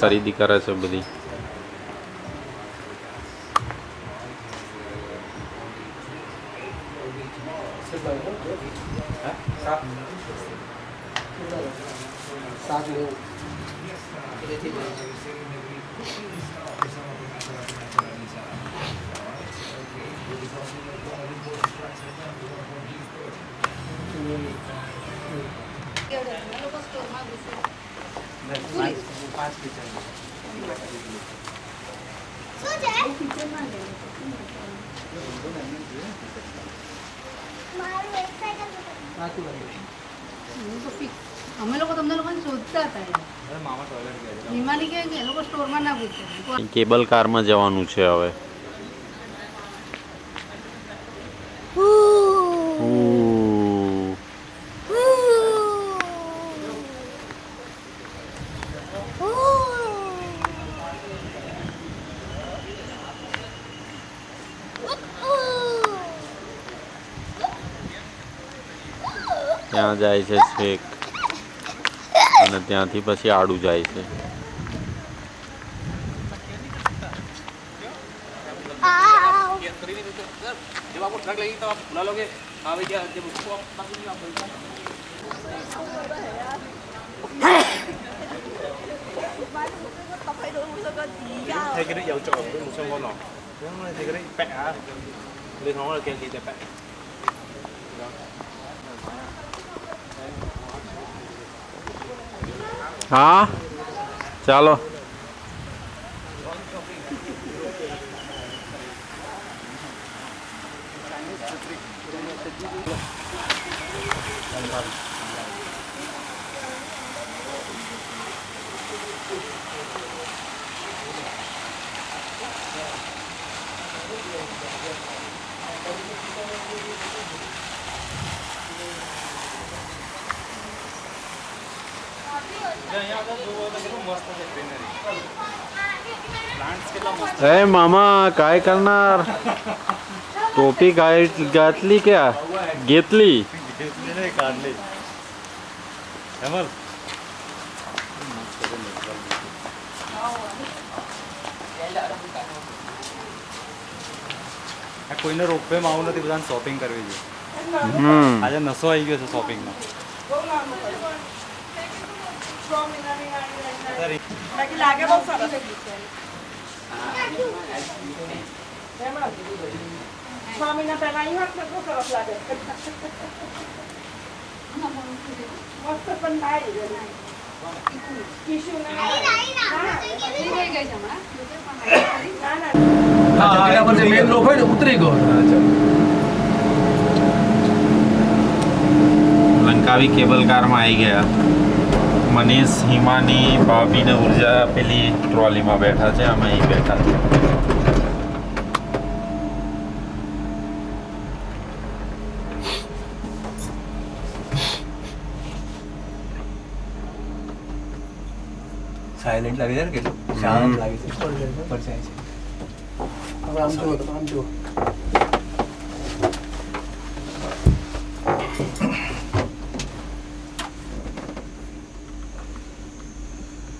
ખરીદી કરે છે બધી. અમે લોકો તમને લોકોને શોધતા હતા. હિમાલી કે એ લોકો સ્ટોરમાં ના પૂછે. કેબલ કારમાં જવાનું છે હવે. ત્યાં જાય છે છેક અને ત્યાંથી પછી આડું જાય છે. जब आपको ट्रक लगेगी तब आप बुला लोगे. हाँ भैया जब उसको आप thấy cái đấy dầu trộn với một sông con nọ. Thấy cái đấy bẹ à? Lên nó là cái gì bẹ? હા ચાલો. ए मामा काय करणार? टोपी घातली क्या? घेतली? नाही काढली. हेमल કોઈને રોપવેમાં આવું નથી, બધાને શોપિંગ કરવી છે. આજે નસો આવી ગયો છે શોપિંગમાં. લાગે બહુ સરસ. સ્વામીના પહેલા અહીં હોત ને બહુ સરસ લાગે. મસ્ત પણ થાય. લંકાવી કેબલ કારમાં આવી ગયા. મનીષ, હિમાની, ભાભી ને ઉર્જા પેલી ટ્રોલીમાં બેઠા છે, અમે અહીં બેઠા છે. સાયલેન્ટ લાગે છે, કેટલું શાંત લાગે છે. પરછાય છે. હવે આમ જુઓ, આમ જુઓ.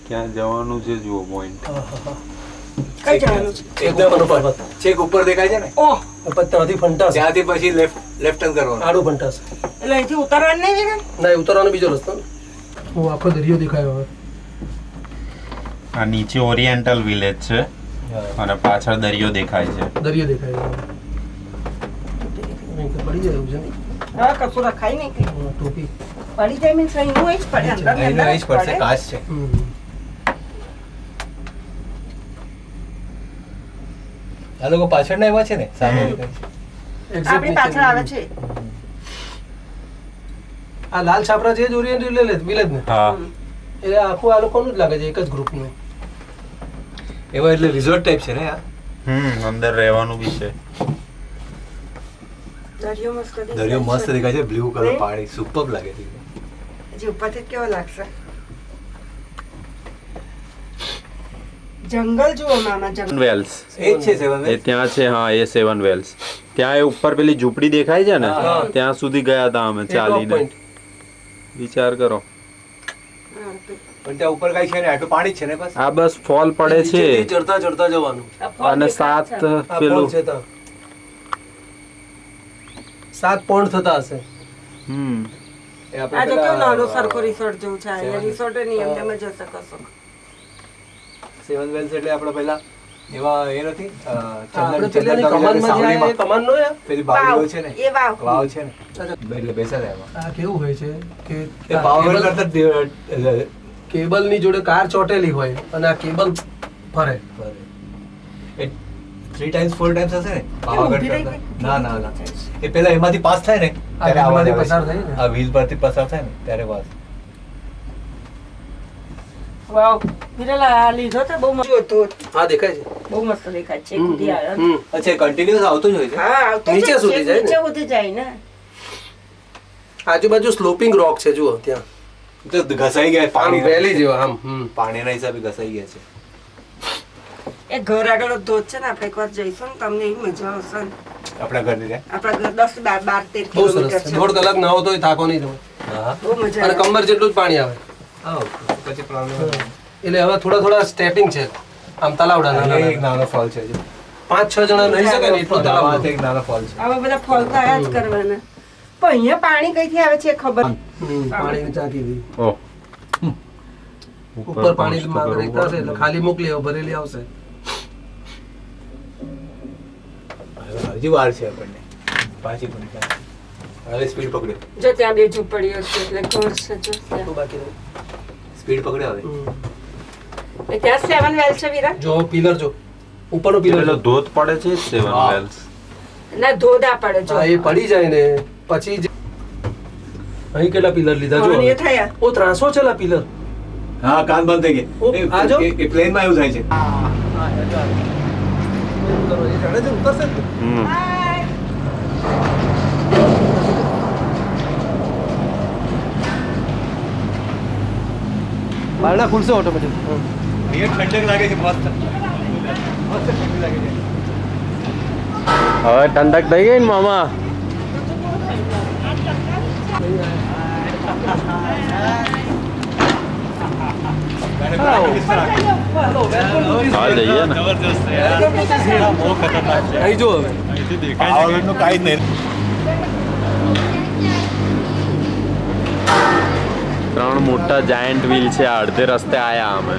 ક્યાં જવાનું છે જુઓ પોઈન્ટ. કઈ જવાનું છે? એકદમ ઉપર છેક ઉપર દેખાય છે ને, ઓહ, ત્યાંથી ફંટાસ, ત્યાંથી પછી લેફ્ટ ટર્ન કરવાનું. આડું ફંટાસ. એટલે અહીંથી ઉતરવાનું નહીં છે. ના, ઉતરવાનો બીજો રસ્તો ને. હું આખો દરિયો દેખાયો હવે. આ નીચે ઓરિએન્ટલ વિલેજ છે અને પાછળ દરિયો દેખાય છે. દરિયો દેખાય છે. અહીં તો પડી જાય એવું છે ને. હા, કશું રખાય નહીં કઈ. ટોપી. પડી જાય મીન્સ અહીં હોય જ પડે. અંદર ને અંદર જ પડે. કાચ છે. આ લોકો પાછળ ના એવા છે ને, સામે દેખાય છે. આપણી પાછળ આવે છે. આ લાલ છાપરા છે જ ઓરિએન્ટલ વિલેજ ને. હા, એટલે આખું આ લોકોનું જ લાગે છે, એક જ ગ્રુપનું. એવા એટલે રિઝોર્ટ ટાઈપ છે ને આ. અંદર રહેવાનું બી છે. દરિયો મસ્ત દેખાય છે. દરિયો મસ્ત દેખાય છે, બ્લુ કલર પાણી સુપર લાગે છે. હજી ઉપરથી કેવો લાગશે? જંગલ જુઓ મામા, જંગલ. વેલ્સ એ જ છે સેવન એ ત્યાં છે. હા, એ 7 વેલ્સ. ત્યાં એ ઉપર પેલી ઝૂંપડી દેખાય છે ને, ત્યાં સુધી ગયા હતા અમે ચાલીને. વિચાર કરો. પણ ત્યાં ઉપર કઈ છે ને, આટલું પાણી જ છે ને બસ. આ બસ ફોલ પડે છે નીચેથી ચડતા ચડતા જવાનું. અને 7 આ પેલું ફોલ છે તો 7 પોઈન્ટ થતા હશે. એ આપણે આ જો કેવું પેલા નાનું સરખું રિસોર્ટ જેવું છે. અહીંયા રિસોર્ટ ની એમ તમે જઈ શકો છો. સેવન વેલ્સ એટલે આપણે પેલા એવા એ નથી આપણે પેલાની કમાનમાં જે આ કમાન નો યાર પેલી બાવળીઓ છે ને, એ વાવ. વાવ છે ને, એટલે બેસા રહે એમાં. આ કેવું હોય છે કે એ પાવર કરતા કેબલ ની જોડે કાર ચોટેલી હોય અને આ કેબલ ફરે. 3 times 4 times હશે ને પાવાગઢ ઊભી રહી કરતા. ના એ પેલા એમાંથી પાસ થાય ને ત્યારે આ આવાજ wheel માંથી આવે પસાર છે. થાય ને. આ વ્હીલ પરથી પસાર થાય ને ત્યારે વાસ. વાવ. વિરલા આ લીધો તો બહુ મસ્ત હતો. હા દેખાય છે. બહુ મસ્ત દેખાય છે. કુદી આવ્યો. અચ્છા કન્ટિન્યુઅસ આવતું જ હોય છે. હા આવતો નીચે છે, સુધી જાય ને? નીચે સુધી જાય ને. આજુબાજુ સ્લોપિંગ રોક છે જુઓ ત્યાં. તો ઘસાઈ ગયા આમ પાણી વેલી જેવા આમ. પાણીના હિસાબે ઘસાઈ ગયા છે. એ ઘર આગળ જ ધોધ છે ને, આપણે એકવાર જઈશું ને તમને એવી મજા આવશે ને. આપણા ઘરની ત્યાં. આપણા ઘર 10, 12, 13 બહુ સરસ કિલોમીટર છે. છે. 1.5 કલાક નાવો તોય થાકો નહીં તમે. હા બહુ મજા અને આવે. કમર જેટલું જ પાણી આવે. પછી પ્રોબ્લેમ એટલે હવે થોડા સ્ટેપિંગ છે આમ તલાવડા એક નાના નાનો ફોલ છે. 5-6 જણા નહીં શકે ને એટલો તલાવ. આમાં એક નાનો ફોલ છે. આવા બધા ફોલ તો આયા જ કરવાના. પણ અહીંયા પાણી કઈથી આવે છે એ ખબર પાણીની ટાંકી હતી. ઓહ ઉપર પાણી રેખતા હશે એટલે ખાલી મોકલી આવો, ભરેલી આવશે. હજી વાર છે આપણને. પાછી પણ હવે સ્પીડ પકડ્યો. જો ત્યાં બે ઝૂંપડીઓ છે એટલે ઘર છે જો ત્યાં. તો બાકી નહીં. સ્પીડ પકડ્યો હવે. એ ત્યાં 7 વેલ છે વિરા. જો પિલર જો ઉપરનો પિલર પેલો જો. ધોધ પડે છે 7 હા. વેલ્સ. ના ધોધા પડે જો. હા એ પડી જાય ને પછી અહીં કેટલા પિલર લીધા જો પાણી એ થયા. ઓ 300 છેલા પિલર. હા કાન બંધ થઈ ઓ, આ જો. ગયા. એ પ્લેનમાં એવું થાય છે. ઉતરશે ને? બારણા ખુલશે ઓટોમેટિક. અહીંયા ઠંડક લાગે છે મસ્ત. મસ્ત ઠંડી લાગે છે. હવે ઠંડક થઈ ગઈ ને મામા. હા જઈએ ને. અહીં જો હવે પાવાગઢનું કાંઈ જ નહીં. 3 મોટા જાયન્ટ વ્હીલ છે. આ અડધે રસ્તે આયા અમે.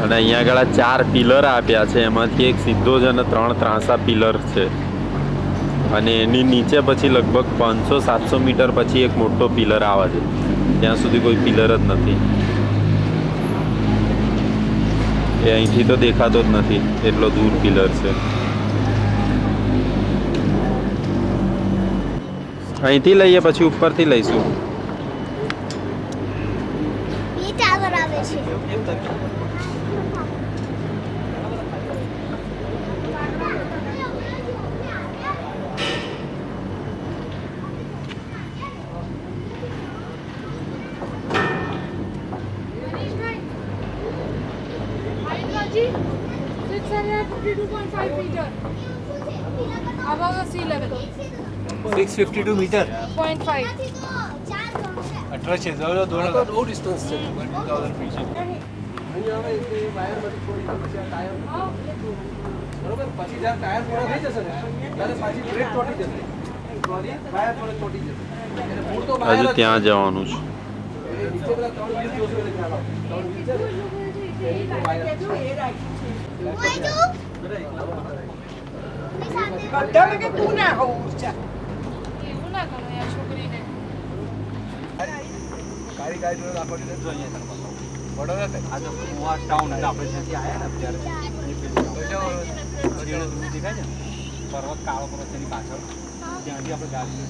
અને અહીંયા આગળ 4 પિલર આપ્યા છે. એમાંથી એક સીધો જ અને 3 ત્રાંસા પિલર છે. અને એની નીચે પછી લગભગ 500-700 મીટર પછી એક મોટો પિલર આવે છે. ત્યાં સુધી કોઈ પિલર જ નથી. એ અહીંથી તો દેખાતો જ નથી, એટલો દૂર પિલર છે. અહીંથી લઈએ પછી ઉપરથી લઈશું. એ ટાવર આવે છે. Ji, 652.5 meter above the sea level. 652 metre. 0.5. 18 છે. જો બહુ ડિસ્ટન્સ છે. અહીં આવે એટલે વાયરમાંથી થોડી પછી આ ટાયર બરોબર. પછી જ્યારે ટાયર પૂરો થઈ જશે ને ત્યારે પાછી બ્રેક તૂટી જશે. ટ્રોલી વાયર થોડે તૂટી જશે. એટલે મૂળ તો વાયર હજુ જ ત્યાં જવાનું છે. છે. નીચે પેલા 3 વ્હીલ જોશે એટલે ખ્યાલ આવે. 3 વ્હીલ છે ને એની તો વાયર છે. બધાને કે તું ના હોવું છે. એવું ના કરો યાર છોકરીને. કાળી જોડે રાખો એટલે જો અહીંયા વડોદરા થાય. આ તો કુવા ટાઉન એટલે આપણે જ્યાંથી આવ્યા ને અત્યારે દેખાય છે ને પર્વત કાળો પર્વત એની પાછળ ત્યાંથી આપણે ગાડી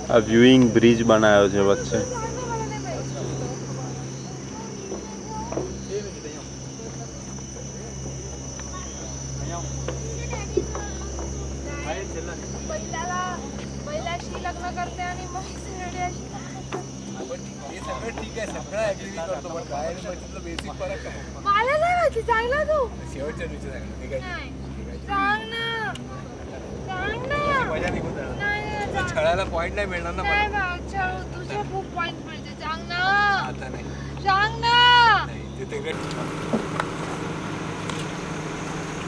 આ વ્યુઇંગ બ્રિજ બનાવ્યો છે વચ્ચે. करते आणि मग शिर्डी अशी आपण हे सगळं ठीक आहे, सगळं ऍग्री करतो, पण बाहेर म्हटलं बेसिक फरक काय? मला नाही माहिती, सांगला तू. शेवटच्या दिवशी सांगितलं निघायचं. नाही सांग ना, सांग ना. मजा निघून जाणार. नाही तुला छळायला पॉइंट नाही मिळणार ना मला. नाही भाऊ, छळू तुझे खूप पॉइंट मिळते, सांग ना, आता नाही सांग ना. नाही ते तिकडे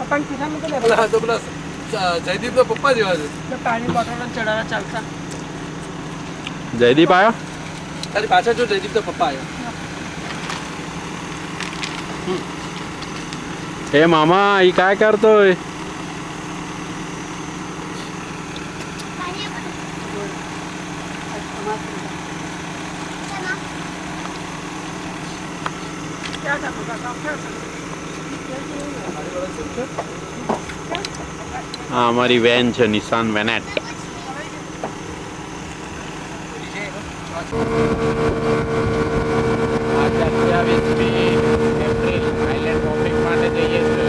आपण फिरामध्ये मला हा तो आपला जयदीपचा पप्पा जेवायचे. પાણી બોટલ ચડાવવા ચાલતા. જયદીપ આવ્યો? अरे पाછળ જો જયદીપचा પપ્પા આવ્યો. એ મામા ઈ काय करतोय? આ અમારી વેન છે નિશાન વેનેટ. આજે 28મી એપ્રિલ આઇલેન્ડ હોપિંગ માટે જઈએ છીએ.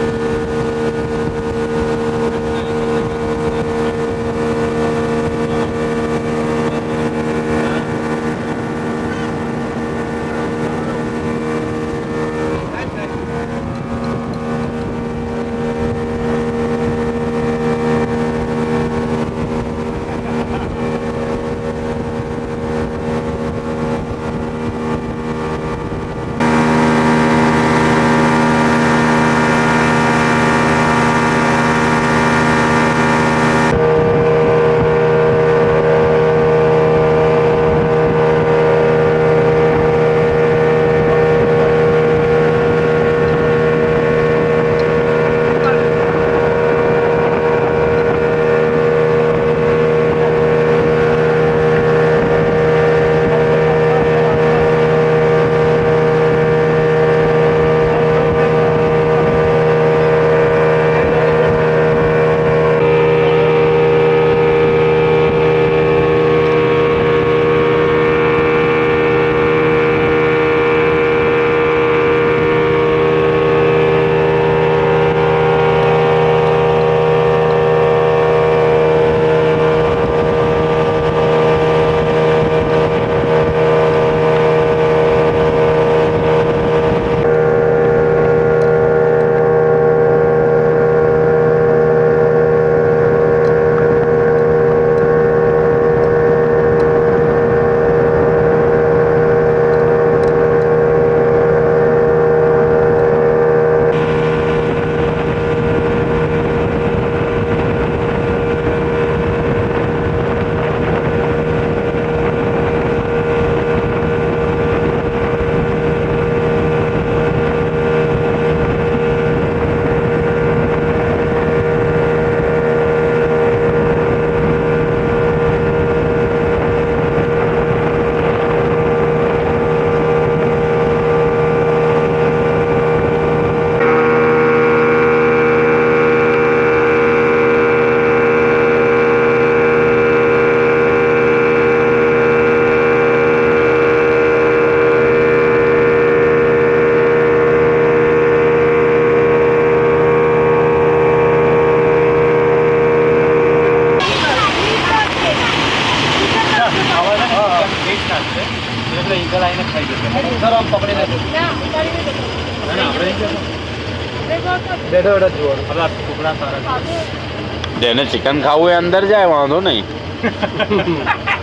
જેને ચિકન ખાવું એ અંદર જાય, વાંધો નહીં.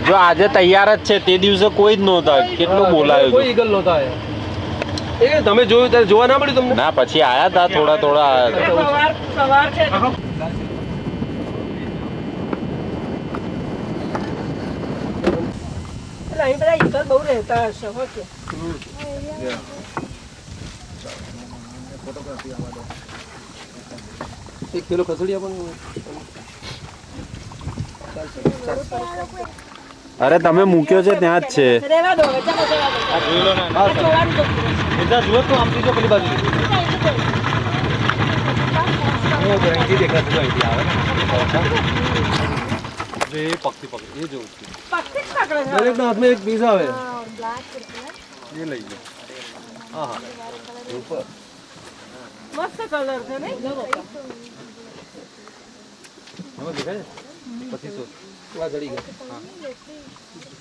જો આજે તૈયાર જ છે, તે દિવસે કોઈ જ નહોતા. કેટલું બોલાયું કોઈ ઈગલ નહોતા આયા. એ તમે જોયું ત્યારે જોવા ના મળ્યું તમને? ના, પછી આયા હતા, થોડા થોડા આયા હતા. સવાર છે. અહીં બધા ઈગલ બહુ રહેતા હશે હો કે. એક કિલો ખસડી આપણને. અરે તમે મૂક્યો છે ત્યાં જ છે. રહેવા દો હવે, ચાલો રહેવા દો. આ જોઈ લો ને. આ જોવાનું તો. બીજા જુઓ તો આમ બીજો પેલી બાજુ. અહીંથી દેખાતું તો અહીંથી આવે ને. જો એ પગથી પકડી, એ જોઉં છું. પક્ષી જ પકડે છે. દરેકના હાથમાં એક પીસ આવે. એ લઈ લો. હા હા. ઉપર મસ્ત કલર છે નહીં? હવે દેખાય છે? પછી શું આ જડી ગયો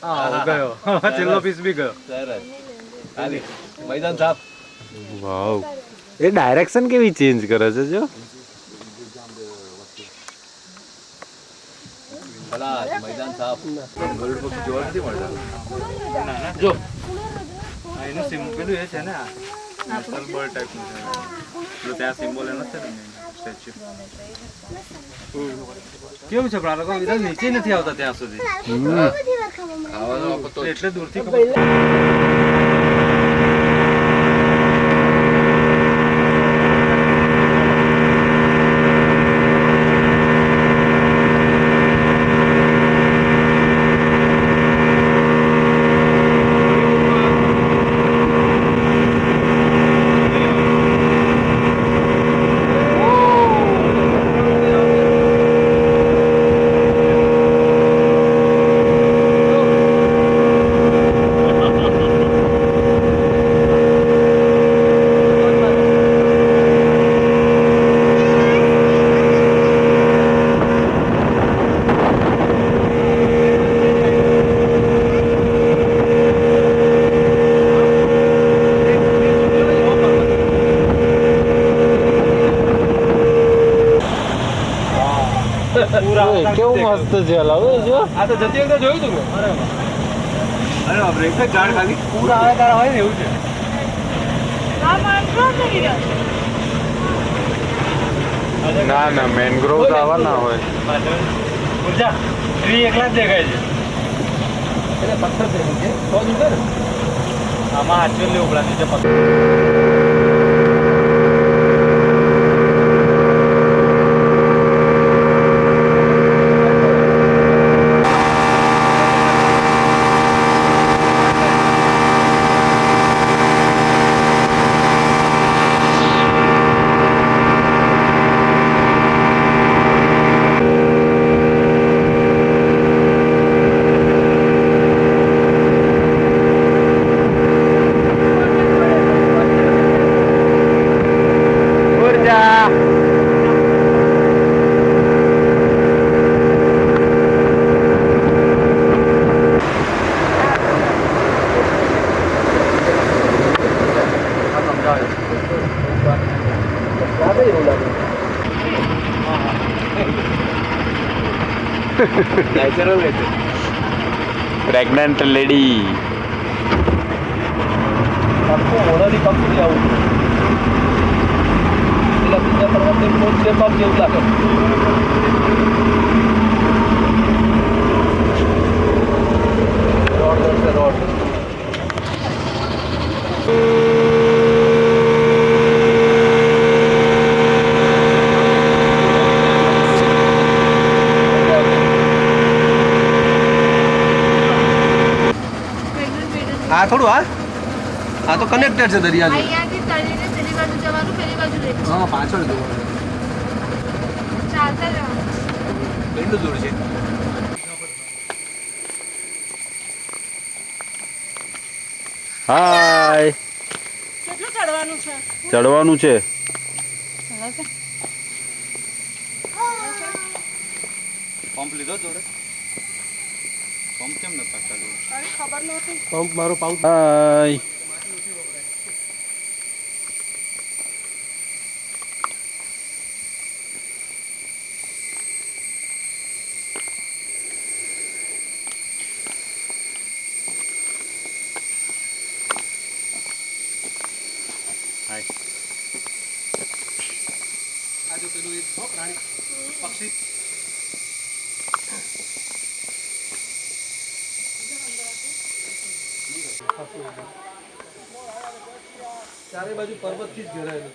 હા ગયો છેલ્લો પીસ બી ગયો સરસ હાલી मैदान साफ વાવ એ ડાયરેક્શન કેવી ચેન્જ કરે છે જો ખલાસ मैदान साफ ગરુડ પક્ષી જોવા નથી મળતા જો એનું સિમ્બોલ એ છે ને આ નેશનલ બર્ડ ટાઈપનું છે તો ત્યાં સિમ્બોલ એનો છે ને સ્ટેચ્યુ કેવું છે પણ આ લોકો વિધાન નીચે નથી આવતા ત્યાં સુધી ખાવાનો આપો તો એટલે દૂરથી ખબર કેવું મસ્ત છે લાવો જો આ તો જતી વખતે જોયું તું મેં અરે બાપ રે એક જ ઝાડ ખાલી પૂરા આવે ત્યારે હોય ને એવું છે ના ના મેનગ્રોવ આવા ના હોય ઉર્જા ટ્રી એકલા જ દેખાય છે એટલે પથ્થર છે નીચે તો જ ઉગે ને આમાં હાચવેલી ઉપડા નીચે પકડ નેચરલ રહેશે પ્રેગ્નન્ટ લેડી આખું મોઢાથી પગ સુધી આવું એટલે બીજા પર્વતની મોટ છે પગ જેવું લાગે રોડ છે રોડ આ થોડું આ તો કનેક્ટેડ છે દરિયા જોડે. અહીંયાથી તળીને પેલી બાજુ જવાનું પેલી બાજુ રહે હા પાછળ જોવાનું ચાલતા જવાનું કેટલું દૂર છે હાય કેટલું ચડવાનું છે ચડવાનું છે પંપ લીધો જોડે પંપ કેમ ન takતા જોડે તારી ખબર નહોતી પંપ મારો પાઉચ હાય આ જો પેલું એક પ્રાણી પક્ષી ચારે બાજુ પર્વતથી જ ઘેરાયેલું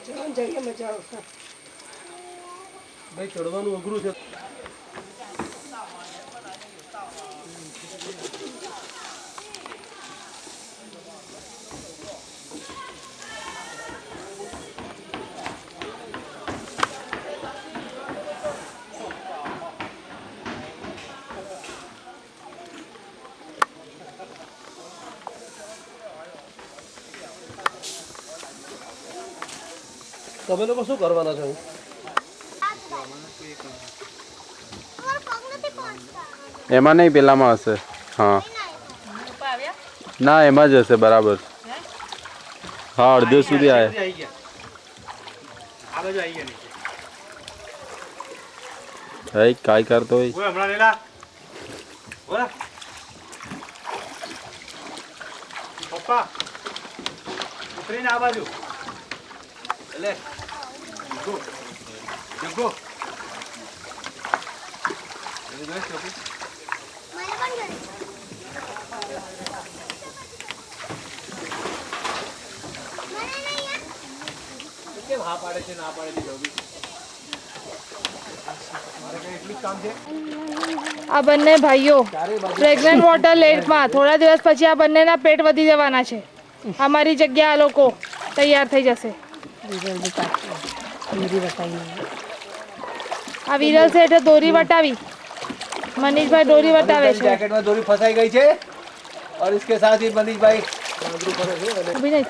ચલો જઈએ મજા આવશે ભાઈ ચડવાનું અઘરું છે તમે લોકો શું કરવાના છો? તમારો પગ નથી પહોંચતા. એમાં નહીં, પેલામાં હશે. હા ના, એમાં જ હશે. બરાબર. હા, અડધો સુધી આવ્યા. આવી ગયા આ બાજુ આવી ગયા નીચે ભાઈ કાંઈ કરતો હોય. ઓય હમણાં લેલા ઓલા પપ્પા ઉતરીને આ બાજુ લે જગો જગો મને પણ ગણી. મને નહીં યાર. કેમ હા પાડે છે ના પાડે છે જોબી? મારે કઈ એટલું જ કામ છે. આ બંને ભાઈઓ પ્રેગ્નન્ટ વોટર લેટમાં થોડા દિવસ પછી આ બંનેના પેટ વધી જવાના છે. અમારી જગ્યા આ લોકો તૈયાર થઈ જશે. આ વિરલ શેઠે દોરી વટાવી. મનીષભાઈ દોરી વટાવે છે. जैकेट में दोरी फंसाई गई है और इसके साथ ही मनीष भाई बांदरू करे છે અને અભી નહીં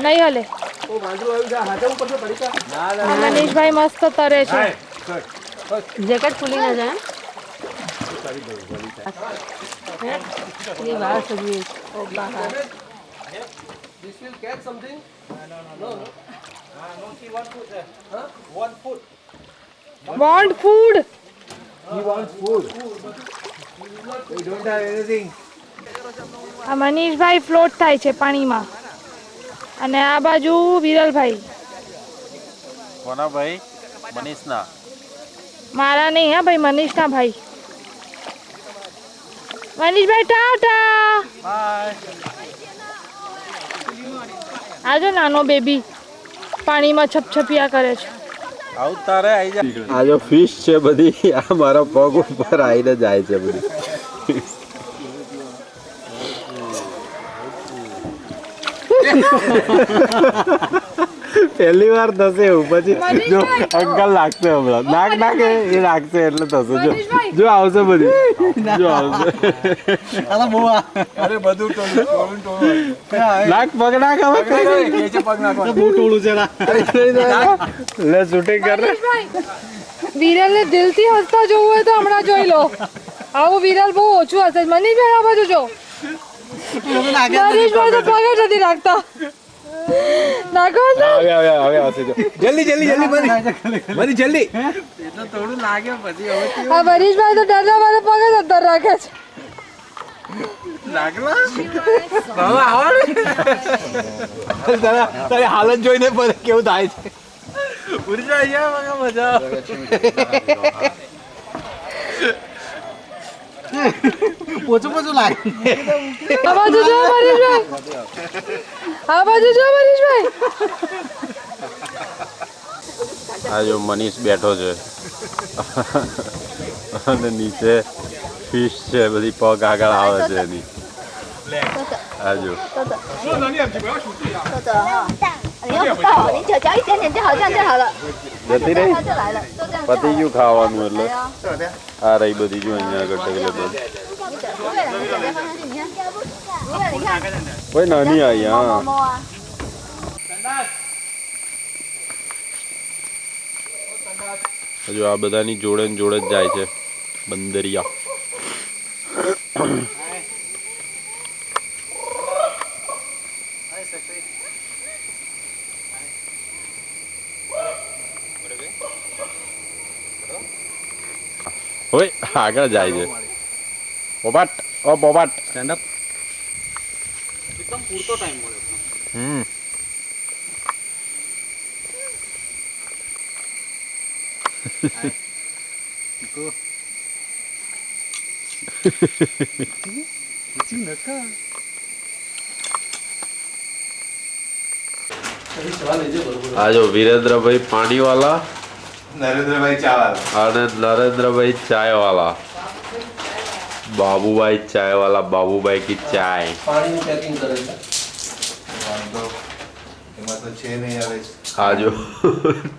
નહીં હલે. ઓ બાંદरू આવ્યું છે હાથે ઉપર તો પડી કા ના ના આ મનીષભાઈ મસ્ત તરે છે. જેકેટ ખુલી ના જાય this will catch something no want food. he wants food we don't have anything આ મનીષભાઈ ફ્લોટ થાય છે પાણીમાં અને આ બાજુ વિરલભાઈ. કોના ભાઈ? મનીષના. મારા નહીં હા ભાઈ, મનીષના ભાઈ. મનીષભાઈ ટાટા. આ જો નાનો બેબી પાણીમાં છપછપિયા કરે છે. આ જો ફિશ છે બધી, આ મારા પગ ઉપર આવીને જાય છે બધી. પહેલી વાર થશે એવું, પછી જો અંકલ લાગશે હમણાં. નાક નાકે એ લાગશે એટલે થશે. જો જો આવશે બધી, જો આવશે. અરે બધું ટોળું નાક પગ નાક હવે કે છે પગ નાખવા બહુ ટોળું છે લે શૂટિંગ કર. વિરલને દિલથી હસતા જોવું હોય તો હમણાં જોઈ લો. આવું વિરલ બહુ ઓછું હશે. મનીષભાઈ આ બાજુ જો. મનીષભાઈ તો પગ જ નથી રાખતા. નાખો છે. હવે આવશે જો. જલ્દી જલ્દી જલ્દી મની જલ્દી આ મનીષભાઈ તો ડરના મારે પગ જ અંદર રાખે છે. તારી હાલત જોઈને કેવું થાય છે પોચું પોચું લાગે આ બાજુ જો મનીષભાઈ. આ બાજુ જો મનીષભાઈ. આ જો મનીષ બેઠો છે અને નીચે ફિશ છે બધી, પગ આગળ આવે છે એની. આ જો 你又不到，你脚脚一点点就好，这样就好了。 જતી રહી. 它就来了，就这样。 પતી ગયું ખાવાનું એટલે. આ રહી બધી જો અહીંયા આગળ ટેકલે તો. 你脚对了，你脚再放上去，你看，你看， કોઈ નાની આવી. 摸 હા 摸啊。 હજુ આ બધાની જોડે ને જોડે જ જાય છે બંદરિયા. ઓય આગળ જાય છે. પોપાટ ઓ પોપાટ સ્ટેન્ડ અપ. એકદમ પૂરતો ટાઈમ મળ્યો. આ જો વિરેન્દ્રભાઈ પાણીવાલા નરેન્દ્રભાઈ ચાવાલા અને નરેન્દ્રભાઈ ચાયવાલા. બાબુભાઈ ચાયવાલા, બાબુભાઈ કી ચાય. પાણીનું પેકિંગ કરે છે વાંધો એમાં તો છે નહીં આવે આ જો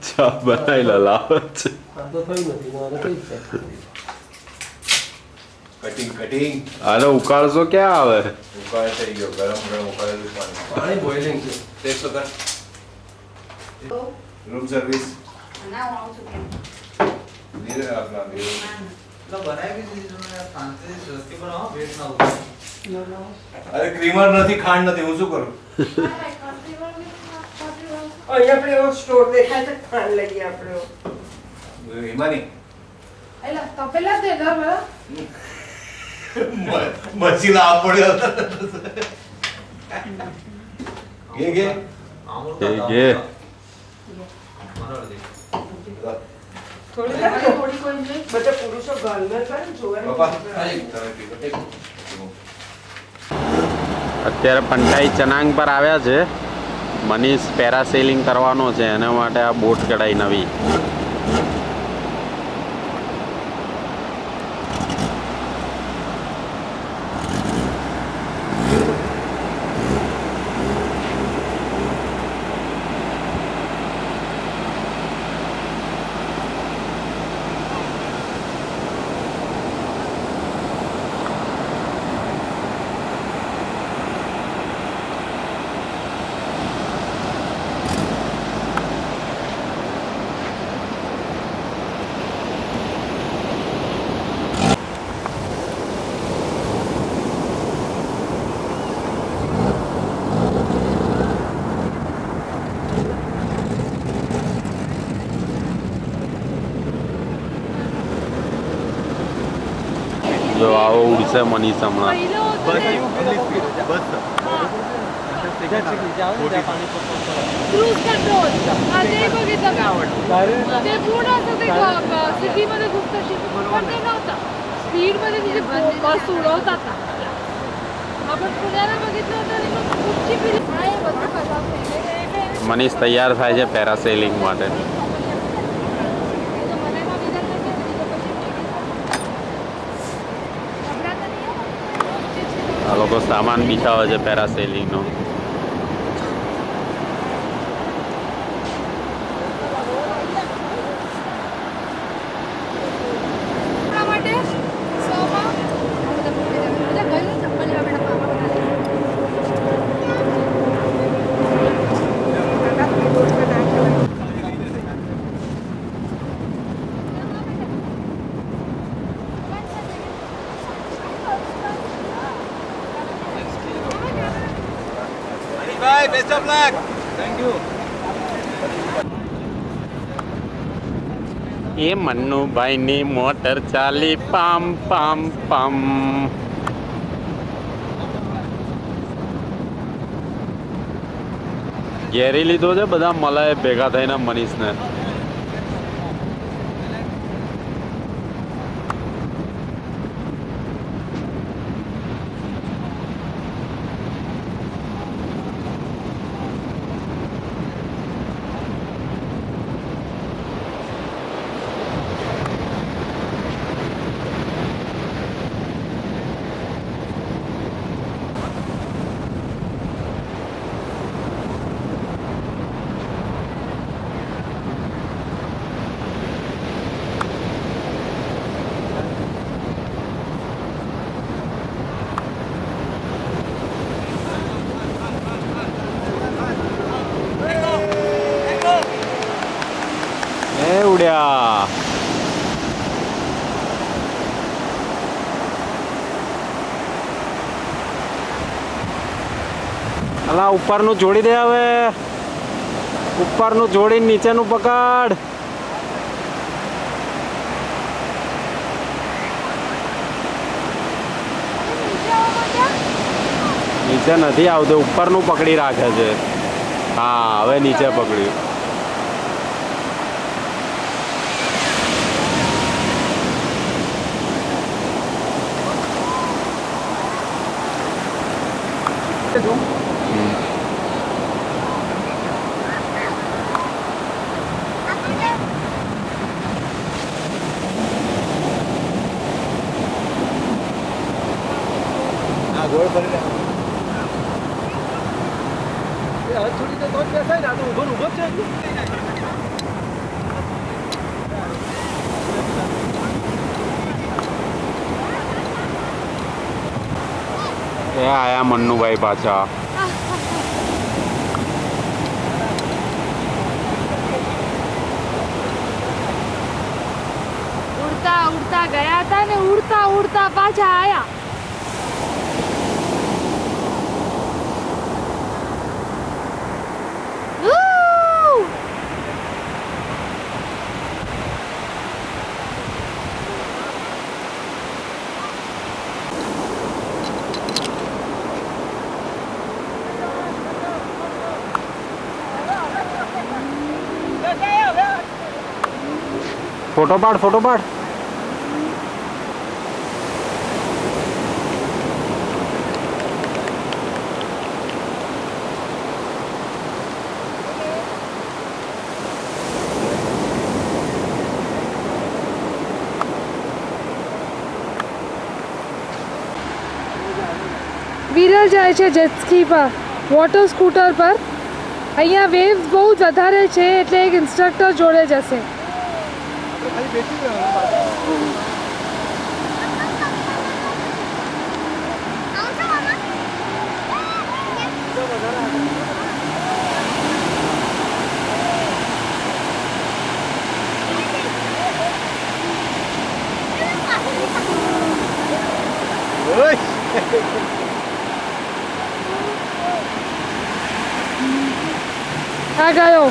ચા બનાવી લાવે છે. આ તો થઈ નથી મારે કઈ છે કટિંગ કટિંગ આને ઉકાળશો ક્યાં આવે? ઉકાળ થઈ ગયો ગરમ ગરમ ઉકાળેલું પાણી પાણી બોઇલિંગ છે ટેસ્ટ તો કર રૂમ સર્વિસ ના હું આવું છું કેમ ધીરે આપના ધીરે અરે ક્રીમર નથી ખાંડ નથી હું શું કરું અહીંયા આપણે એવો સ્ટોર દેખાય છે ખાંડ લઈએ આપણે હિમાની એટલે તપેલા દે ઘર વાળા મચ્છી ના પડ્યો કે કે થોડી થોડી કોઈ નહીં બધા પુરુષો ઘરમાં કરે ને જોવાનું પપ્પા તમે પીવો અત્યારે પંટાઈ ચનાંગ પર આવ્યા છે. મનીષ પેરાસેલિંગ કરવાનો છે, એના માટે આ બોટ કઢાઈ નવી. જો આવો ઉડશે મનીષ હમણાં. क्रूज कंट्रोल ते बघितलं का ते पूर्ण असं ते सिटीमध्ये घुसतं शिप पण ते नव्हतं स्पीडमध्ये तिथे बस उडवतात ना. आपण पुण्याला बघितलं होतं आणि मग कुठची फिल्म आहे बघा कसा મનીષ તૈયાર થાય છે પેરાસેલિંગ માટે. આ લોકો સામાન બિછાવે છે પેરાસેલિંગનો. માટે સોમાં બધા ગયું ચપ્પલ લેવા બેટા પાપા ભાઈ best of luck thank you. એ મન્નુભાઈની મોટર ચાલી પામ પામ પામ. ઘેરી લીધો છે બધા મલાએ ભેગા થઈને મનીષને. એ ઉડ્યા. અલા ઉપરનું જોડી દે હવે. ઉપરનું જોડી નીચેનું પકડ. નીચે નથી આવતું, ઉપરનું પકડી રાખે છે. હા હવે નીચે પકડ્યું. ગોળ ભરી લે એ હાથ છોડી દે તો જ બેસાય ને. આ તો ઊભો જ છે. એ આયા મન્નુભાઈ પાછા. પાછા આયા. Woo! ફોટો પાડ, ફોટો પાડ. વિરલ જાય છે જેટસ્કી પર, વોટર સ્કૂટર પર. અહીંયા વેવ્સ બહુ જ વધારે છે એટલે એક ઇન્સ્ટ્રક્ટર જોડે જશે. ખાલી બેસી ગયો આ ગયો.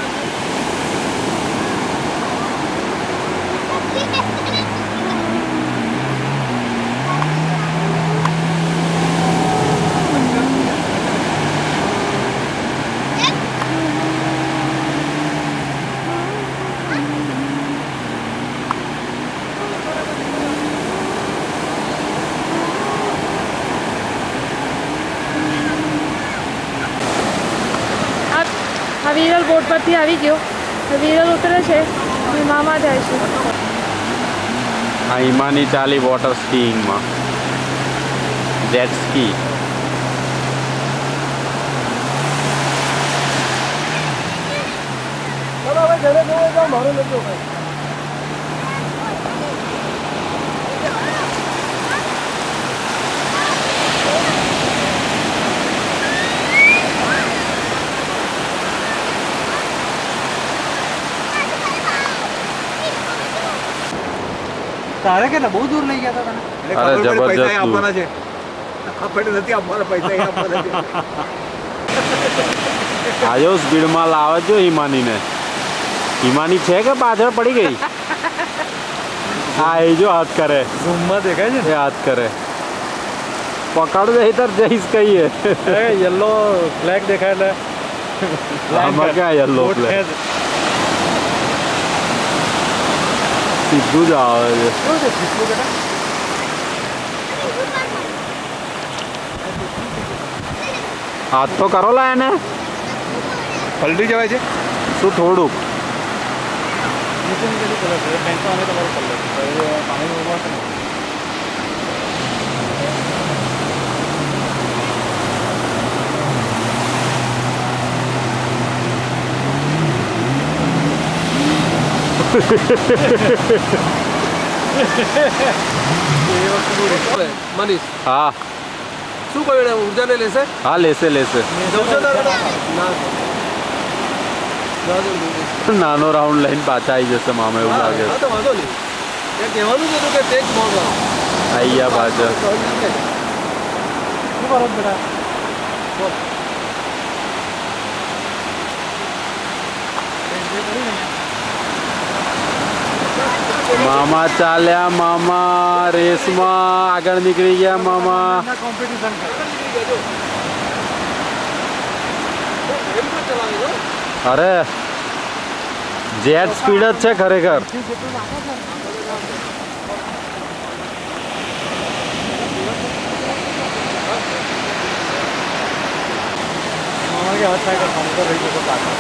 આ વિરલ બોટ પરથી આવી ગયો. વિરલ ઉતરે છે અને મામા જાય છે. આ હિમાની ચાલી વોટર સ્કીઇંગમાં, જેટ સ્કી. ચલો હવે ઘરે જવું જાઓ, મારો લેજો ભાઈ. તારે કે બહુ દૂર લઈ ગયા હતા તને? અરે જબરજસ્ત દૂર. આપવાના છે આપણે નથી આપવાના પૈસા, એ આપવાના છે. આજો સ્પીડમાં લાવે જો હિમાનીને. હિમાની છે કે પાછળ પડી ગઈ? હા, એ જો હાથ કરે, ઝૂમમાં દેખાય છે એ હાથ કરે. પકડ દે તર જઈશ કહીએ. ને યલો ફ્લેગ દેખાય એટલે આમાં ક્યાં યલો ફ્લેગ? સીધું જ આવે છે. હાથ તો કરો લા એને. પલટી જવાય છે. શું થોડુંક? નીચે નીચેથી કલર છે બેંકો અમે તમારું કલર છે પાણીમાં ઉભા છે ને મનીષ હા શું કહ્યું એને ઉર્જાને લેશે? હા, લેશે લેશે. જવું છે તારે? ના નાનો રાઉન્ડ લઈને પાછા આવી જશે મામા, એવું લાગે હા તો વાંધો નહીં. એ કહેવાનું જ હતું કે તે જ મોડ કરો. આવી ગયા પાછળ. શું કરો છો બેટા? મામા ચાલ્યા, મામા રેસમાં આગળ નીકળી ગયા મામા. કોમ્પિટિશન કરે. અરે જેટ સ્પીડ જ છે ખરેખર. મામા કે હાથ થાય કામ તો રહી જતો પાછળ.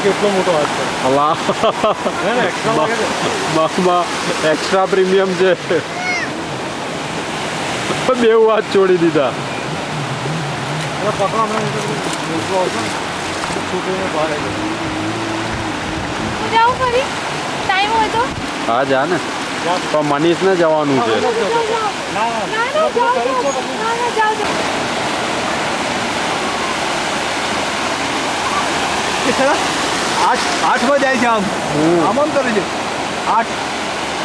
કેટલો મોટો હાથ છે. વાહ, હે ને એક્સ્ટ્રા લાગે છે. મામા એક્સ્ટ્રા પ્રીમિયમ છે. બેવ હાથ છોડી દીધા. એટલે પકડો હમણાં મોટું આવશે ને છૂટીને બહાર આવી જશે. હું જાઉં ફરી ટાઈમ હોય તો? હા જા ને, પણ મનીષને જવાનું છે. ના જાઓ જાઓ. आठ बजे जाए आम आम करे 8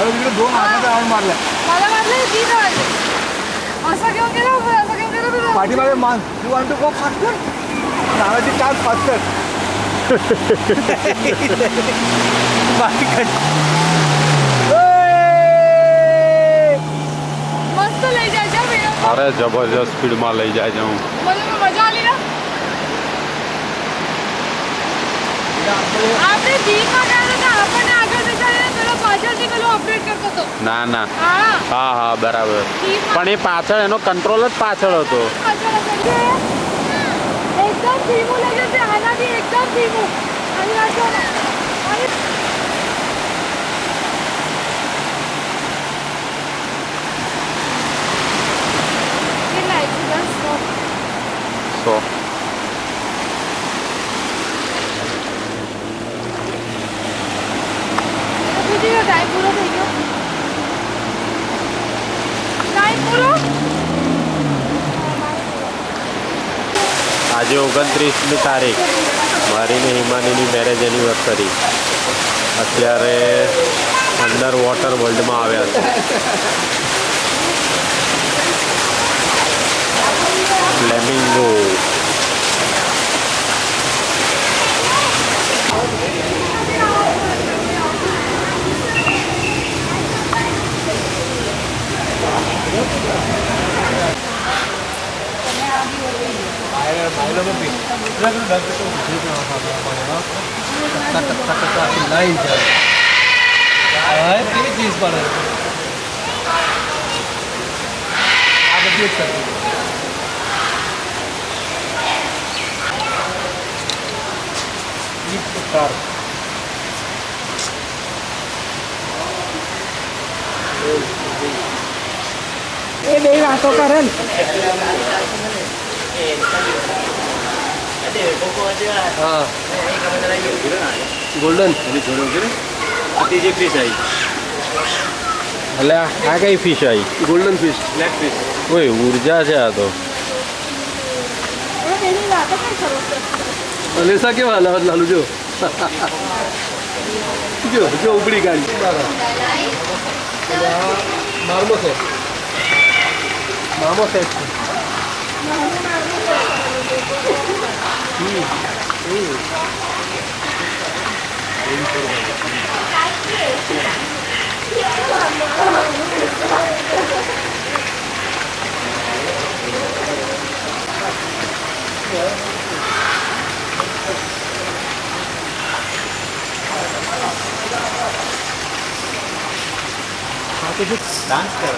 अरे 2 आठ मार ले मला वाटलं 3 वाजले. असं घेऊन गेला असं घेऊन गेला तुला पाठीमागे मान you want to go faster नावाची कार फास्टर बाकी मस्त लई जायच्या वेळ अरे जबरदस्त સ્પીડમાં લઈ જાય છે હું મને મજા આલી ના આપણે બીમાં ગયા હતા આપણને આગળ બેસાડીને પેલો પાછળથી પેલો અપડેટ કરતો હતો ના ના હા હા હા બરાબર પણ એ પાછળ એનો કંટ્રોલ જ પાછળ હતો પાછળ હતો એકદમ ધીમું લાગે છે આનાથી એકદમ ધીમું અને આ જો અને કેટલા એક્સિડન્ટ 100 સુધી ટાઈમ પૂરો થઈ ગયો ટાઈમ પૂરો આજે 29મી તારીખ મારી ને હિમાનીની મેરેજ એનિવર્સરી અત્યારે અંડર વોટર વર્લ્ડમાં આવ્યા છે ફ્લેમિંગો લાઈન છે કેવી ચીજ પડે આ બધી જ કરતી કાર એ બે વાતો કરે ને હા ગોલ્ડન ત્રીજી ફિશ આવી એટલે આ કઈ ફિશ આવી ગોલ્ડન ફિશ બ્લેક ફિશ ઓય ઉર્જા છે આ તો એની વાતો કઈ કરો છો અલેસા કેવા હલાવત લાલુ જો જો જો ઉપડી ગાડી મારમો છે મામો છે ડાન્સ કરે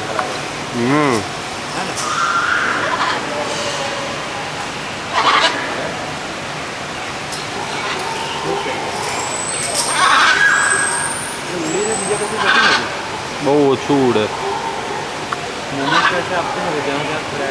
બહુ ઓછું ઉડે મોમેન્ટ कैसे आपको नहीं जहाँ जहाँ खड़ा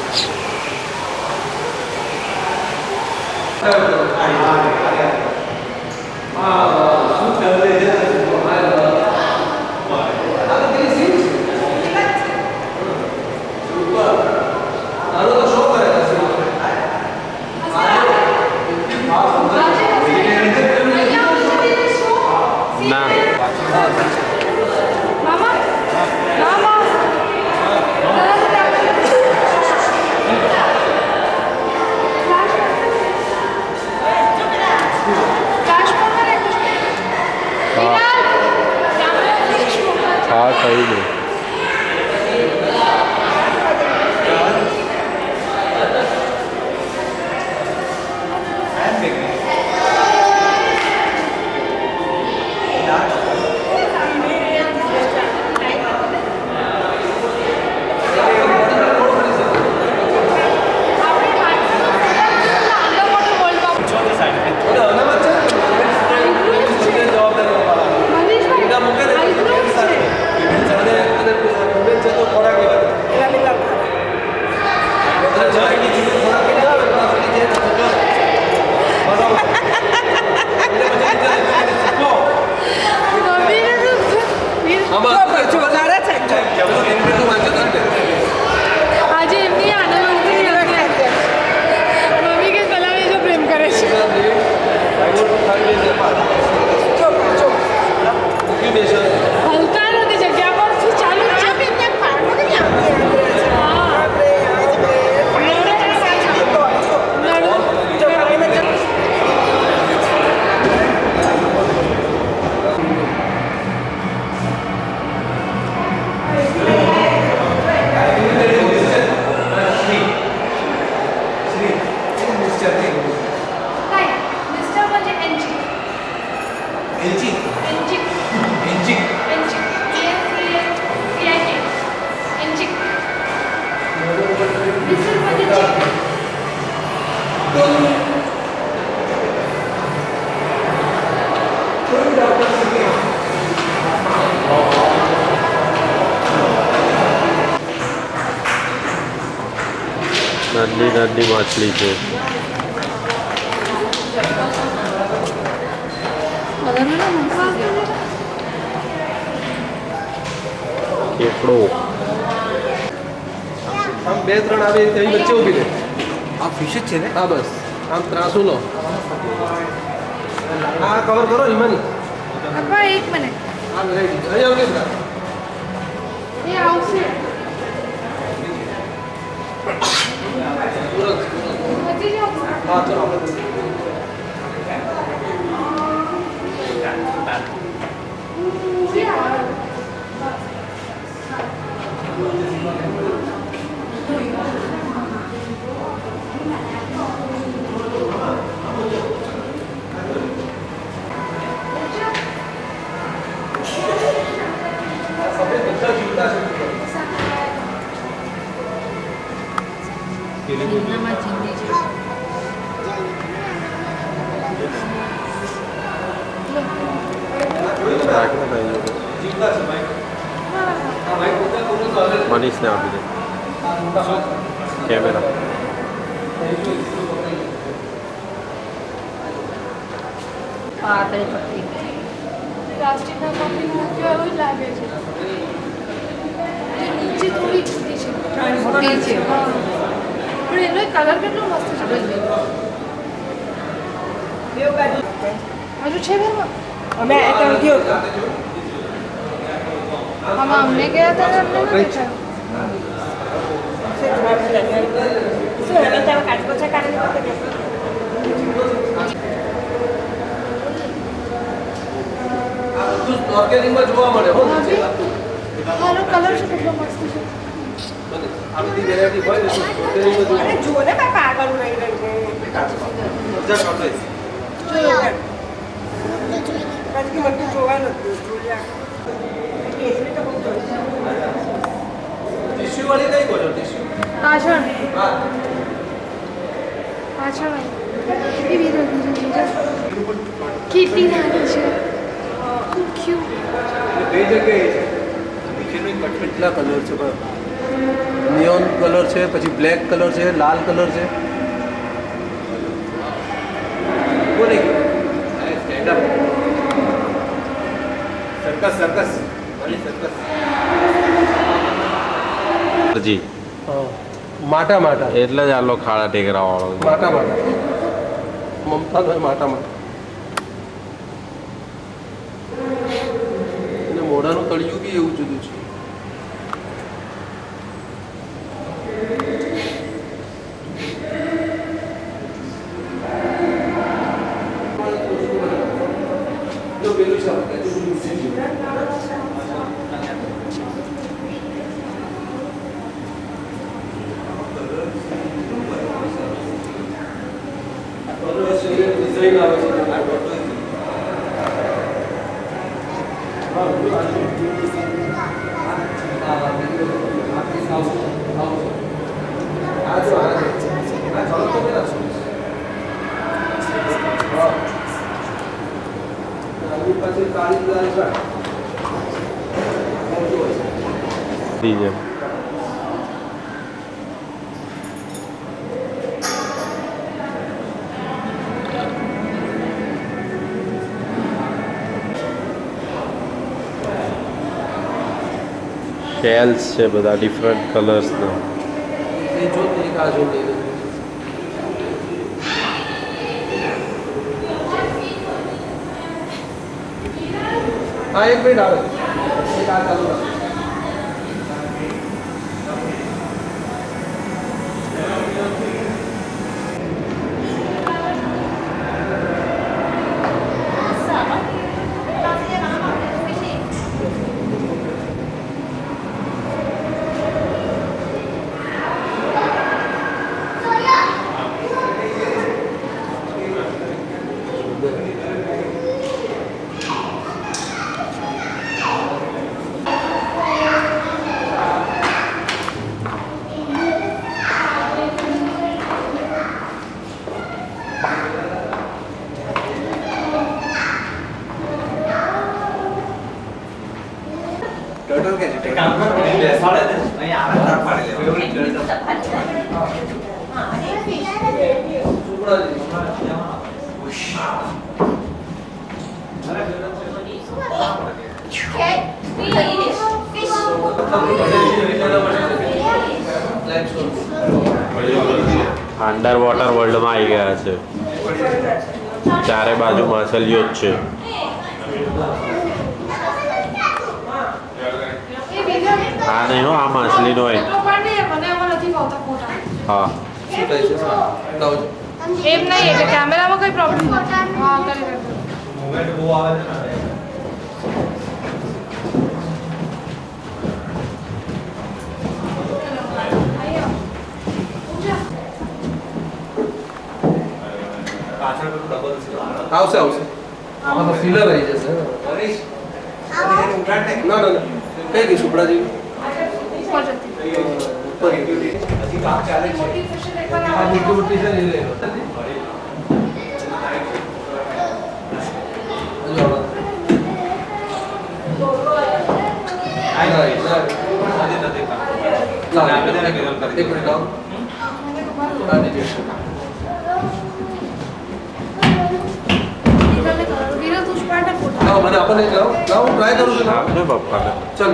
ના મામા મામા હા કહી દે આજે એમની આનંદ મમ્મી કે પેલા જો પ્રેમ કરે છે હલતા નથી જગ્યા પર ચાલુ જ છે હા નંદી નંદી માછલી છે. કેકડો. આમ 2-3 આવે એની વચ્ચે ઊભી રહે. આ ફિશ જ છે ને? હા બસ આમ ત્રાસુ લો. આ કવર કરો હિમાની. પપ્પા એક મિનિટ આ રેડી અહીં આવ કે એ આવશે હજી જાઓ. હા ચલો આપણે મનીષને આપી દે કેમેરા. પ્લાસ્ટિકના કપની મૂક્યો એવું જ લાગે છે. એ નીચે થોડી જુદી છે. મોટી છે. હા. પણ એનો કલર કેટલો મસ્ત છે. હજુ છે ઘરમાં? અમે ત્યાં ગયો હતો. આમાં અમને ગયા હતા ને અમને નથી દેખાયું. શું હવે તમે કાચપોચા કાઢી વખતે ઓર્ગેનિકમાં જોવા મળે હો આનો કલર છે કેટલો મસ્ત છે. આ બધી વેરાયટી હોય ને ઓર્ગેનિકમાં જોવા અરે જુઓ ને બાપા આગળ નહીં રહી છે મજા કરતો કારણ કે મને જોવાનું હતું કેસરી તો બહુ જોયું ટીશ્યુ વાળી કઈ બોલો ટીશ્યુ પાછળ હા પાછળ ધીરે ધીરે ધીરે કેટલી નાની છે. ક્યુટ. કઈ જગ્યાએ છે કેટલા કલર છે નિયોન કલર છે પછી બ્લેક કલર છે લાલ કલર છે બોલે સ્ટેન્ડ અપ સર્કસ સર્કસ વાલી સર્કસ જી માટા માટા એટલે જ આલો ખાડા ટેકરા વાળો. માટા માટા મમતા ભાઈ માટા માટા અને મોઢાનું તળિયું બી એવું જુદું છે. જો પેલું છે ડિઝાઇન આવે છે દીજે. શેલ્સ છે બધા ડિફરન્ટ કલર્સના. હા એક મિનિટ આવે એક આ ચાલુ રાખો. ટોટલ કે છે કામ બેસાડે ને અહીં આવે તાર પાડી લે અંડર વોટર વર્લ્ડમાં આવી ગયા છે. ચારે બાજુ માછલીઓ જ છે. આ નહીં હો, આ માછલીનો હોય. હા એમ નહીં એટલે કેમેરામાં કઈ પ્રોબ્લેમ નથી. હા કરી આવશે આવશે આમાં તો ફિલર આવી જશે ના ના ના કઈ ગઈ સુપડા જેવી ઉપર હજી કામ ચાલે છે આ મોટી છે લઈ લે મને આપણને લાવો લાવો ટ્રાય કરું છું આપને પપ્પાને. ચાલ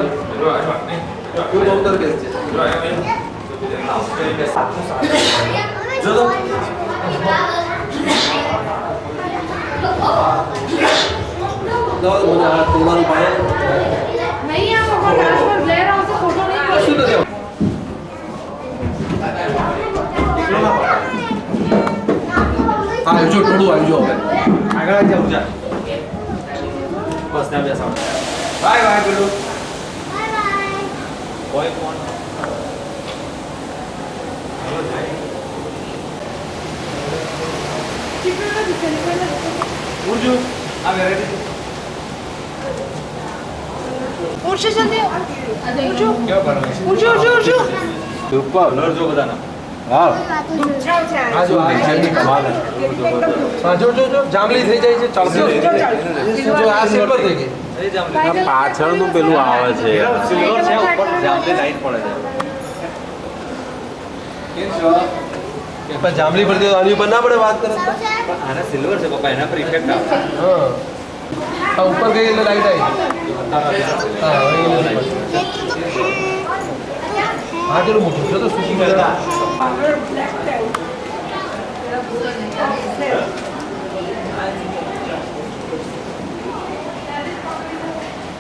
હું બહુ તર બેસ જો તો લાવો મને આ તોડવાનું પાડે નહીં આ પપ્પા ઘાસ પર બ્લેર આવશે ફોટો નહીં શું નથી આવજો ટોળું આવજો હવે આગળ જાવ જા બસ ત્યાં બેસાવ બાય બાય ગુડુ કોઈ ફોન ઉર્જુ આ વેરાયટી ઉઠશે જલ્દી ઉઠો કેવો કરો ઉઠો ઉઠો ઉઠો સુપર કલર જો બધાના હા જો આ જલ્દી કમાલ હા જો જો જો જાંબલી થઈ જાય છે ચડશે જો આ સિલ્વર થઈ ગઈ એ જામલી પાછળનું પેલું આવે છે. સિલ્વર છે ઉપર જામલી લાઈટ પડે છે કેમ છો પણ જાંબલી પડતી તો આની ઉપર ના પડે વાત કરે તો આના સિલ્વર છે પપ્પા એના પર ઇફેક્ટ આવે હા આ ઉપર ગઈ એટલે લાઈટ આવી હા હા પેલું મોટું છે તો સુકી ગયા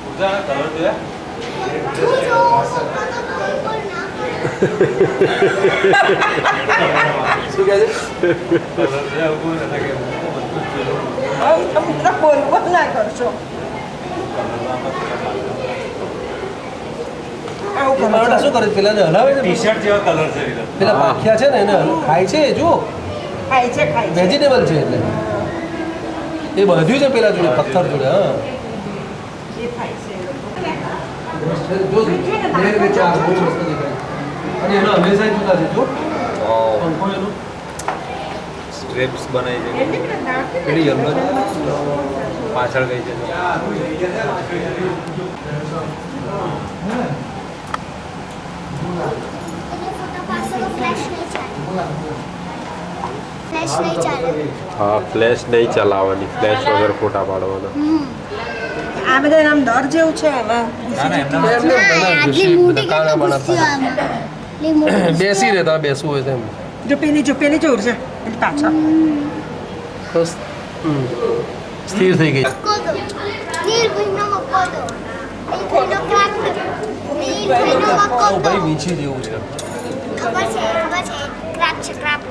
ઉજાના કલર જોયા શું કહે છે કલર જોયા ઉભું નથી કે બોલ ના કરશો કલર શું કરે પેલા ને હલાવે છે ટી-શર્ટ જેવા કલર છે રીતના પેલા પાખ્યા છે ને એને ખાય છે જો ખાય છે વેજીટેબલ છે એટલે એ બધું છે પેલા જોડે પથ્થર જોડે હા એ ખાય છે જો લેર વેચા બહુ મસ્ત દેખાય અને એનો હંમેશા જુદા છે જો પંખો એનો સ્ટ્રેપ્સ બનાવી છે એટલે પેલી યલો પાછળ ગઈ છે ફ્લેશ નહીં ચાલે હા ફ્લેશ નહીં ચલાવવાની. ફ્લેશ વગર ફોટા પાડવાના. આ બધા આમ દર જેવું છે એમાં ના ના એમના આટલી મોટી કેટલી ખુશી આમ આટલી મોટી બેસી રહેતા બેસવું હોય તેમ જો પેલી જોર છે એટલે પાછા બસ સ્થિર થઈ ગઈ મક્કો દો નીલ ભાઈનો મક્કો દો નીલ ભાઈનો ક્રાક નીલ ભાઈનો મક્કો દો ભાઈ મીઠી જેવું છે ખબર છે ક્રાક છે ક્રાક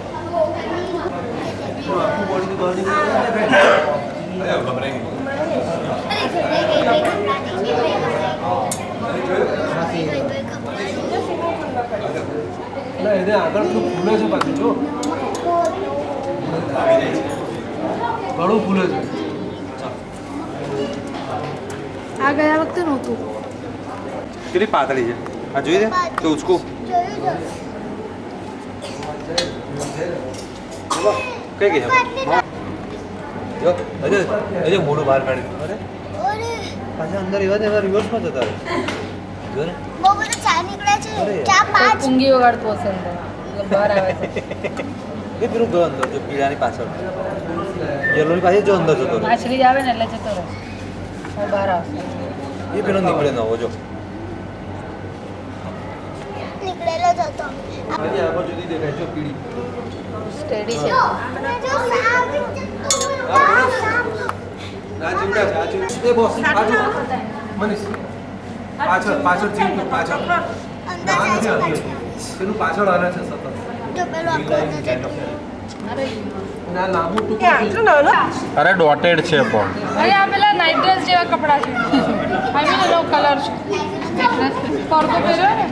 ના એને આગળ તો ફૂલે છે પાછું જો ઘણું ફૂલે છે આ ગયા વખતે નહોતું. કેટલી પાતળી છે આ જોઈ દે તો ઉચકું કઈ ગઈ જો હજુ મોઢું બહાર કાઢી દીધું અરે ઓરે પાછા અંદર એવા એવા રિવર્સમાં જતા રહે જો ને બહુ બધા ચા નીકળે છે ચા પાંચ ઊંઘી વગાડતો હશે અંદર બહાર આવે છે એ પેલું ઘર અંદર જો પીળાની પાછળ યલોની પાસે જો અંદર જતો રહે. માછલી આવે ને એટલે જતો રહે બહાર આવશે એ પેલો નીકળે નવો જો નીકળેલો જ હતો આની આગળ જુદી દેખાય જો પીળી સ્ટેડી છે જો સાપ આ જીવડા છે આ જીવડા એ બોસ આ જો મનીષ પાછળ જીવ પાછળ અંદર જાય છે પાછળ પેલું પાછળ હાલે છે સતત જો પેલો આખો અંદર જતો ના લાંબુ એ ટૂંકું આટલું નાનો અરે ડોટેડ છે પણ અરે આ પેલા નાઇટ ડ્રેસ જેવા કપડાં છે આઈ મીન એનો કલર છે પડદો પહેર્યો ને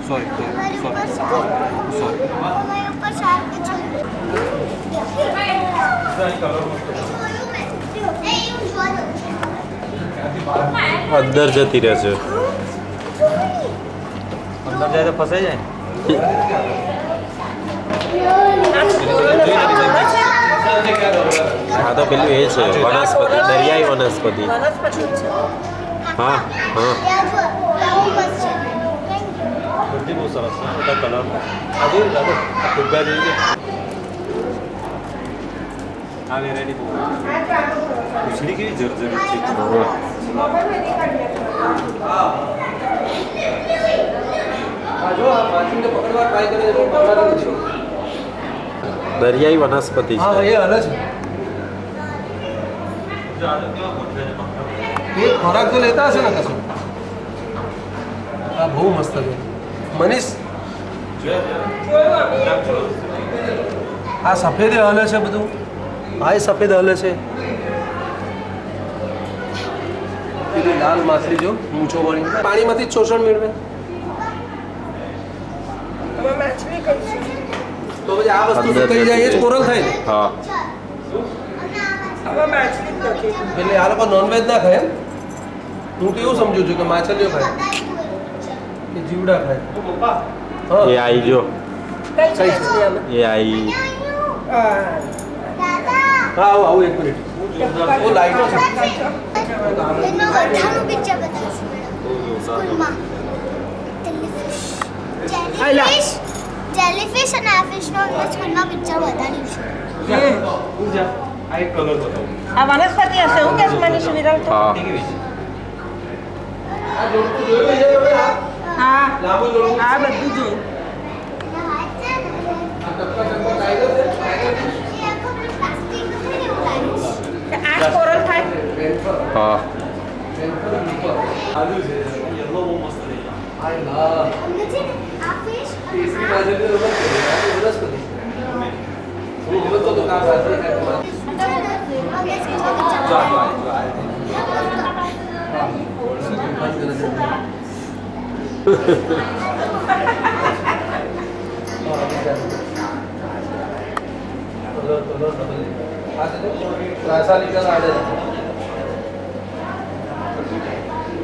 કોઈ શબ્દ પણ સોરી અંદર જતી રહેશે અંદર જાય તો ફસાઈ જાય આ તો પેલું એ છે વનસ્પતિ દરિયાઈ વનસ્પતિ વનસ્પતિ જ છે હા હા બધી બહુ સરસ છે બધા કલર આ જોયું દાદા આ ફુગ્ગા જેવી છે આ વેરાયટી બહુ ઉછળી કેવી જર્જરી છે જો આ માછલીને પકડવા ટ્રાય કરે તો પકડાતી નથી દરિયાઈ વનસ્પતિ હા છે એ હલે છે એ ખોરાક તો લેતા હશે ને કશું આ બહુ મસ્ત છે મનીષ આ સફેદ હલે છે બધું હા એ સફેદ હલે છે પેલી લાલ માછલી જો મૂછો વાળી પાણીમાંથી જ શોષણ મેળવે આમાં માછલી કઈ છે તો પછી આ વસ્તુ સુકાઈ જાય એ જ કોરલ થાય ને હા આમાં માછલી જ નથી એટલે આ લોકો નોનવેજ ના ખાય એમ? હું તો એવું સમજુ છું કે માછલીઓ ખાય કે જીવડા ખાય હા એ આઈ જો કઈ છે માછલી આમાં એ આઈ હા હા આવું એક મિનિટ ઓ લાઈટો છે એનો વઢાનું પિક્ચર બતાવીશું મેડમ સ્કૂલમાં જેલીફિશ અને આ ફિશનો અમને સ્કૂલમાં પિક્ચર બતાવ્યું છે આ એક કલર બતાવો આ વનસ્પતિ હશે હું કે મનીષ વિરલ તો હા આ જોડકું જોયું છે હવે આ હા લાંબુ જોડકું આ બધું જોયું આ ટપકા ટપકા ટાઈગર છે કે આ કોરલ થાય હા આલુ છે યલો બહુ મસ્ત છે આય લા કેસરી માછલી તો વનસ્પતિ હું બોલતો તો કા સાચી ખાય રાસાયણિક આડે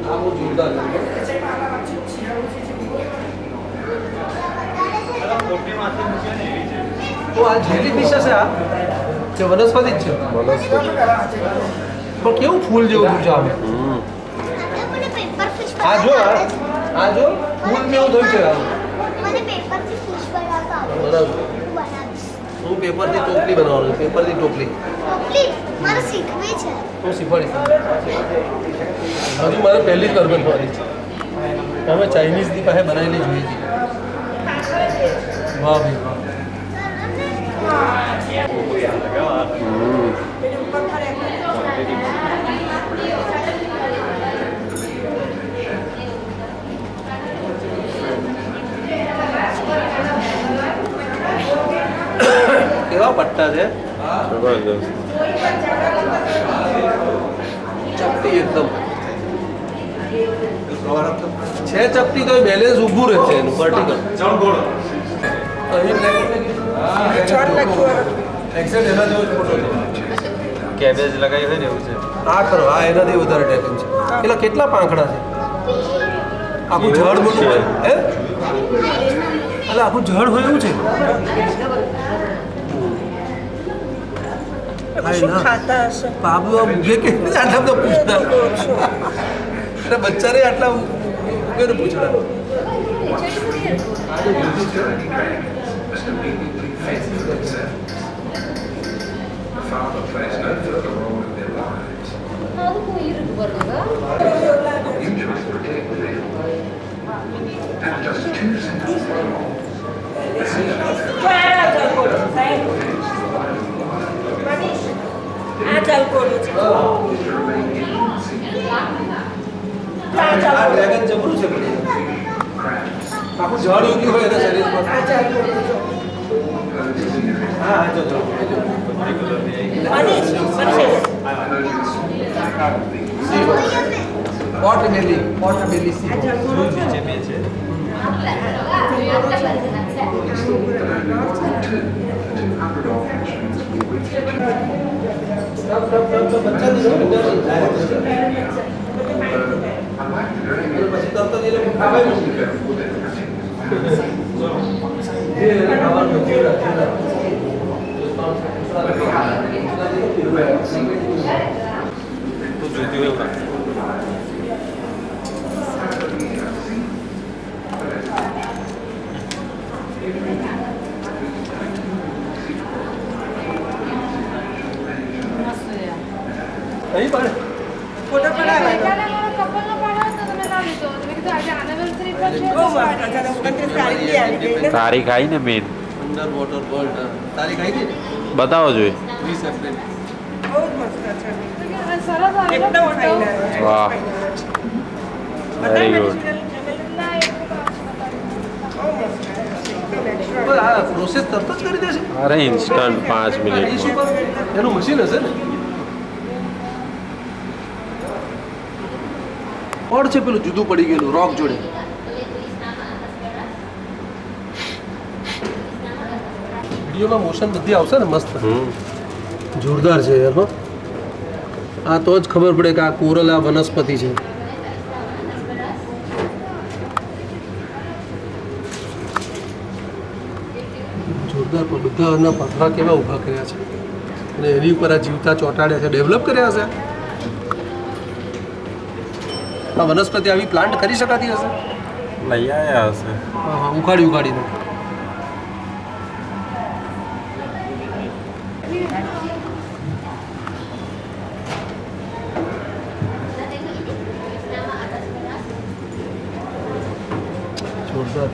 આ બહુ જોરદાર તો આ જેલીફિશ હશે આ કે વનસ્પતિ જ છે વનસ્પતિ પણ કેવું ફૂલ જેવું થયું છે આમ આ જો આ જો ફૂલ જેવું થયું છે આમ મને પેપરથી ફિશ બનાવતા આવડે બરાબર હું બનાવીશ હું પેપરથી ટોપલી બનાવવાનું પેપરથી ટોપલી પ્લીઝ મારે શીખવી છે હું શીખવાડીશ હજુ મારે પહેલી જ વાર બનવાની છે અમે ચાઇનીઝની પાસે બનાવેલી જોઈએ છીએ વાહ ભાઈ વાહ કેવા પટ્ટા છે જબરદસ્ત ચપટી એકદમ છે ચપટી તો બેલેન્સ ઊભું રહે છે એનું વર્ટિકલ અહીં છોડ લખ્યું એક્ઝેક્ટ એના જેવો જ ફોટો કેબેજ લગાવી હોય ને એવું છે આ ખરો આ એનાથી વધારે ટાઈપિંગ છે એટલે કેટલા પાંખડા છે આખું ઝાડ મોટું હે એટલે આખું ઝાડ હોય એવું છે શું ખાતા હશે બાબુ આ મુજે કે આટલા બધા પૂછતા એટલે બચ્ચાને આટલા મુજે પૂછડા આ જલકોડું છે આ ડ્રેગન જબરું છે પણ આખું ઝાડ ઉગ્યું હોય એના શરીરમાં આ જલકોડું જો હા જો જો મનીષ પોટ બેલી સી આ જલકોડું છે અહીં પણ ફોટો પડાવે કપલનો પાડો તો તમે ના લીધો તમે કીધું આજે anniversary પર છે બહુ મસ્ત છે અને હું કંઈ સારી બી આવી ગઈ ને તારીખ આવી ને મેન અંડર વોટર વર્લ્ડ તારીખ આવી ગઈ ને બતાવો જોઈએ 20 એપ્રિલ બહુ જ મસ્ત છે સરસ આવે એકદમ ફાઇન વાહ. વેરી ગુડ ના એટલું પાછું બતાવ્યું. પણ આ પ્રોસેસ તરત જ કરી દેશે અરે ઇન્સ્ટન્ટ 5 એ શું મિનિટમાં પર એનું મશીન હશે ને ઓડ છે પેલું જુદું પડી ગયેલું રોક જોડે વિડીયોમાં મોશન બધી આવશે ને મસ્ત જોરદાર છે યાર હો આ તો જ ખબર પડે કે આ કોરલ આ વનસ્પતિ છે જોરદાર પણ બધાના પથરા કેવા ઊભા કર્યા છે અને એની ઉપર આ જીવતા ચોંટાડ્યા છે ડેવલપ કર્યા હશે આ વનસ્પતિ આવી પ્લાન્ટ કરી શકાતી હશે લઈ આવ્યા હશે હા હા ઉખાડી ઉખાડીને જોરદાર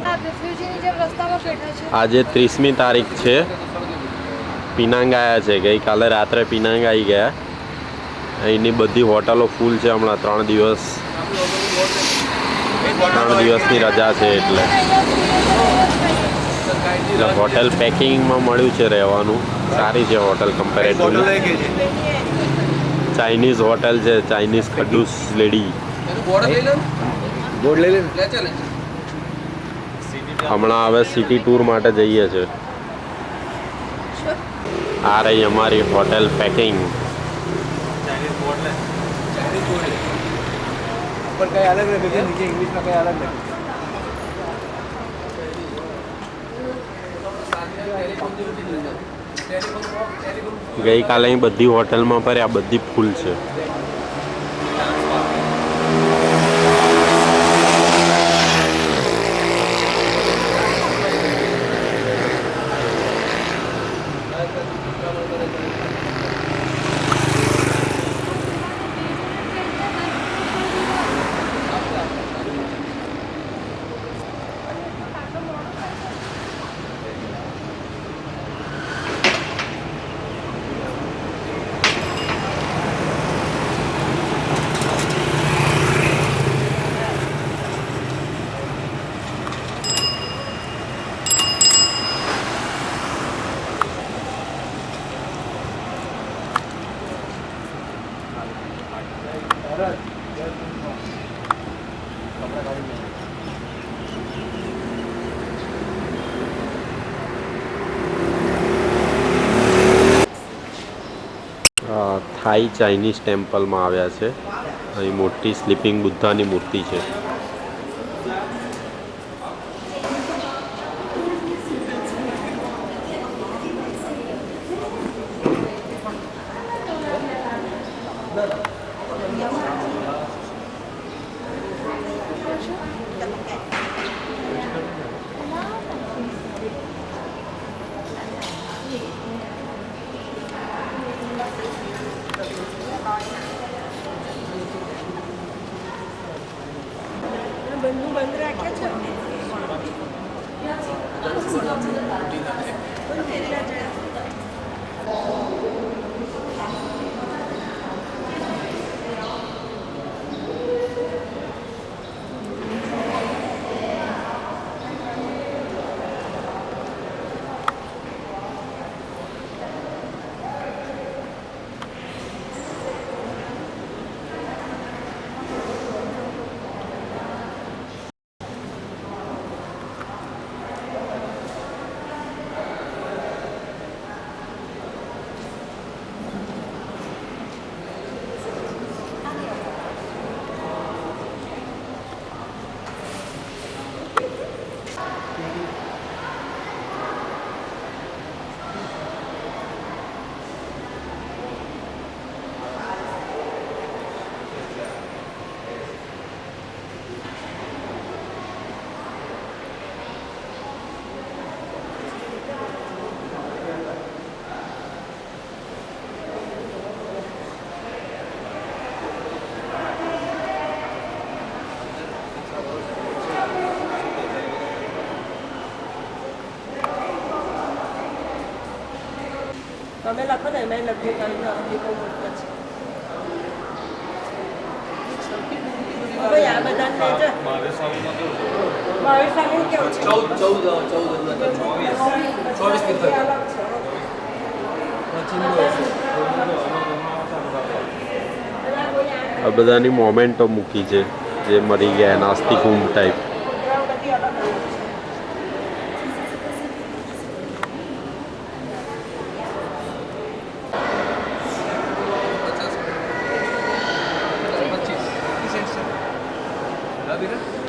આ પૃથ્વીજીની જેમ રસ્તામાં બેઠા છે આજે 30મી તારીખ છે પિનાંગ આવ્યા છે ગઈકાલે રાત્રે પિનાંગ આવી ગયા અહીંની બધી હોટલો ફૂલ છે હમણાં 3 દિવસની રજા છે એટલે હોટેલ પેકિંગમાં મળ્યું છે રહેવાનું સારી છે હોટલ કમ્પેરેટિવલી ચાઇનીઝ હોટેલ છે ચાઇનીઝ ખડૂસ લેડી બોર્ડ લઈ લે લે ચાલે હમણાં હવે સિટી ટૂર માટે જઈએ છે આ રહી અમારી હોટેલ પેકિંગ પણ કઈ અલગ નથી નીચે ઇંગ્લિશમાં કઈ અલગ નથી ગઈકાલે અહીં બધી હોટલમાં ફર્યા બધી ફૂલ છે થાઈ ચાઇનીઝ ટેમ્પલમાં આવ્યા છે અહીં મોટી સ્લીપિંગ બુદ્ધાની મૂર્તિ છે. બંધ રાખ્યા છે. તમે લખો ને એમાં લખ્યું કારણ કે અમને બહુ મોટા છે. હવે આ બધા લેજો. 22 સાલનું કેવું છે? આ બધાની મોમેન્ટો મૂકી છે જે મરી ગયા નાસ્તિક કુંભ ટાઈપ.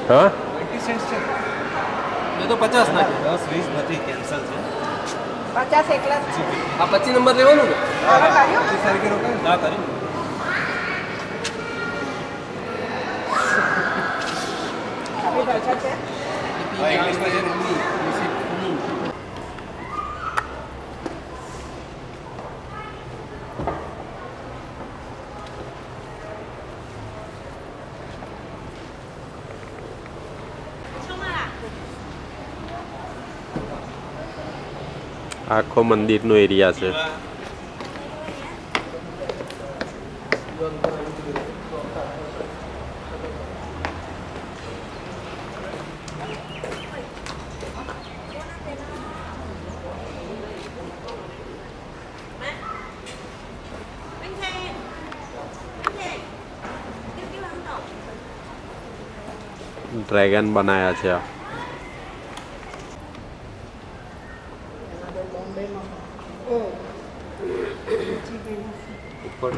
હા 20 સેન્ટ છે. મેં તો 50 નાખ્યા. 10 20 નથી, કેન્સલ છે. 50 એકલા જ છે. આ 25 નંબર લેવાનું ને? હા, કર્યું? 25 તારીખે રોકાય? ના કર્યું. આપણી ભાષા છે. હા, ઇંગ્લિશમાં છે ને. આખો મંદિરનો એરિયા છે. ડ્રેગન બનાયા છે આ. ઉપર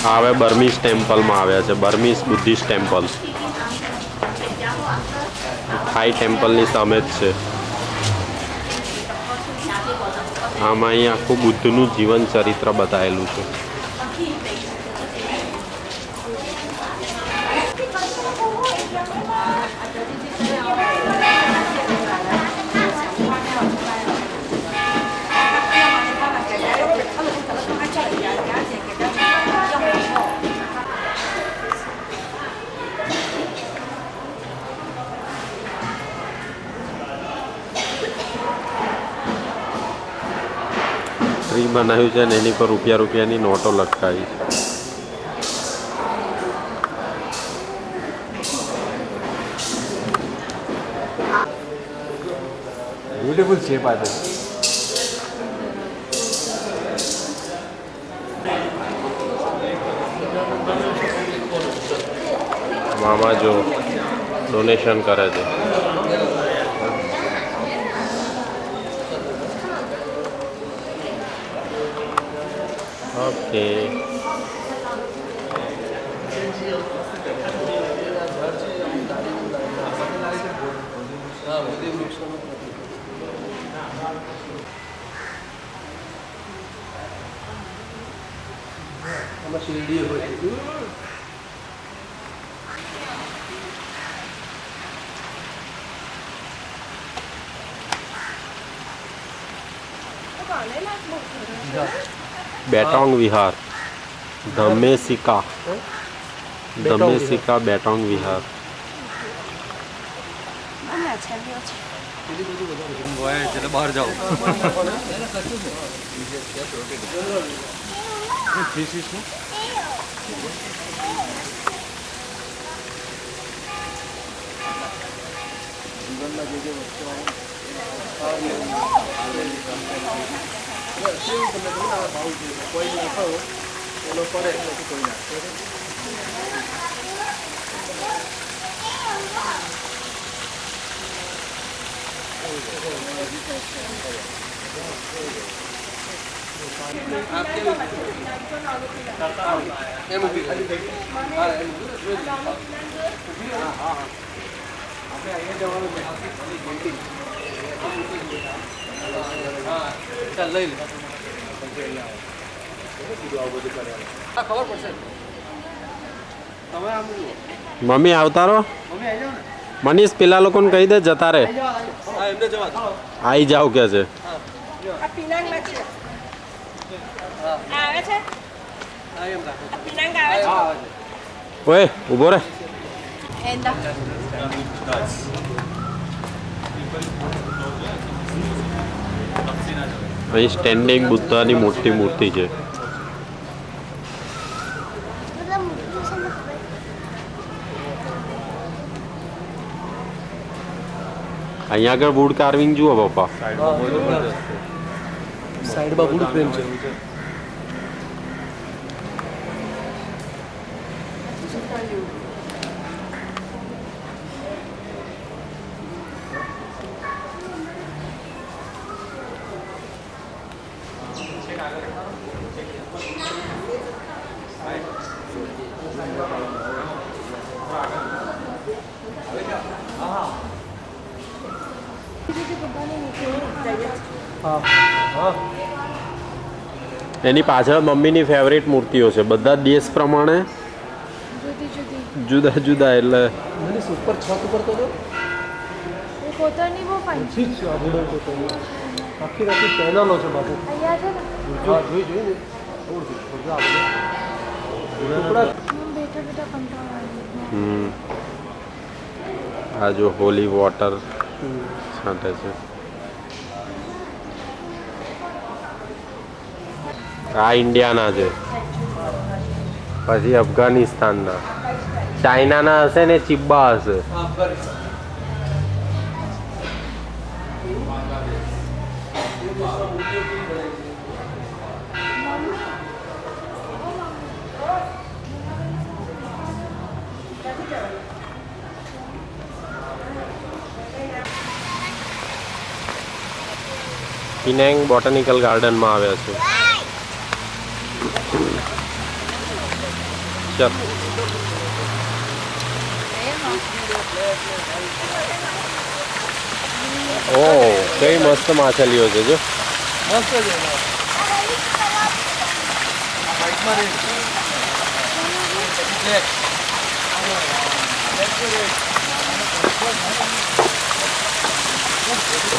હવે બર્મીસ ટેમ્પલમાં આવ્યા છે. બર્મીસ બુદ્ધિસ્ટ ટેમ્પલ થાઈ ટેમ્પલની સામે જ છે. આમાં અહીં આખું બુદ્ધનું જીવન ચરિત્ર બતાવેલું છે. બનાવ્યું છે ને એની પર રૂપિયાની નોટો લટકાવી છે. બ્યુટીફુલ શેપ આ છે. મામા જો ડોનેશન કરે છે. ઓકે આમાં શેરડી હોય. બેટોંગ વિહાર ધમેસિકા બેટોંગ વિહાર. હોય એટલે બહાર જાઓ. એમ ઊભી કરી. હા એમ ઊભી કરી. હા હા આપણે અહીંયા જવાનું છે. હા ચાલ લઈ લે. હા ખબર પડશે. તમે આમ મમ્મી આવતા રહો. મમ્મી આવી જાઓ ને. મનીષ પેલા લોકોને કહી દે જતા રહે. હા એમને જવા દો. આવી જાવ કે છે. આ પિનાંગમાં છે. આવે છે? હા એમ રાખો. પિનાંગ આવે છે? હા ઓય ઊભો રે. અહીં સ્ટેન્ડિંગ બુદ્ધાની મોટી મૂર્તિ છે. मतलब मुझे से ना खबर. અહીંયા આગળ વુડ કાર્વિંગ જુઓ પપ્પા. સાઈડમાં વુડ ફ્રેમ છે. એની પાછળ મમ્મીની ફેવરેટ મૂર્તિઓ છે. બધા દેશ પ્રમાણે જુદા જુદા. એટલે મનીષ ઉપર છત ઉપર તો જો. એ કોતરની બહુ ફાઇન છે. ઠીક છે આ બુડો તો આખી આખી પેનલો છે બાપુ. અહીંયા છે ને હા જોઈ ને ઓળખી બધા ટુકડા. બેઠા બેઠા કંટાળો આવે. આ જો હોલી વોટર છાંટે છે. આ ઇન્ડિયાના છે. પછી અફઘાનિસ્તાનના. ચાઇનાના હશે ને ચિબ્બા હશે. પિનેંગ બોટનિકલ ગાર્ડનમાં આવ્યા છે. ચાલ ઓ કઈ મસ્ત માછલીઓ છે જો. મસ્ત છે. હાઈટમાં રહે. બ્લેક.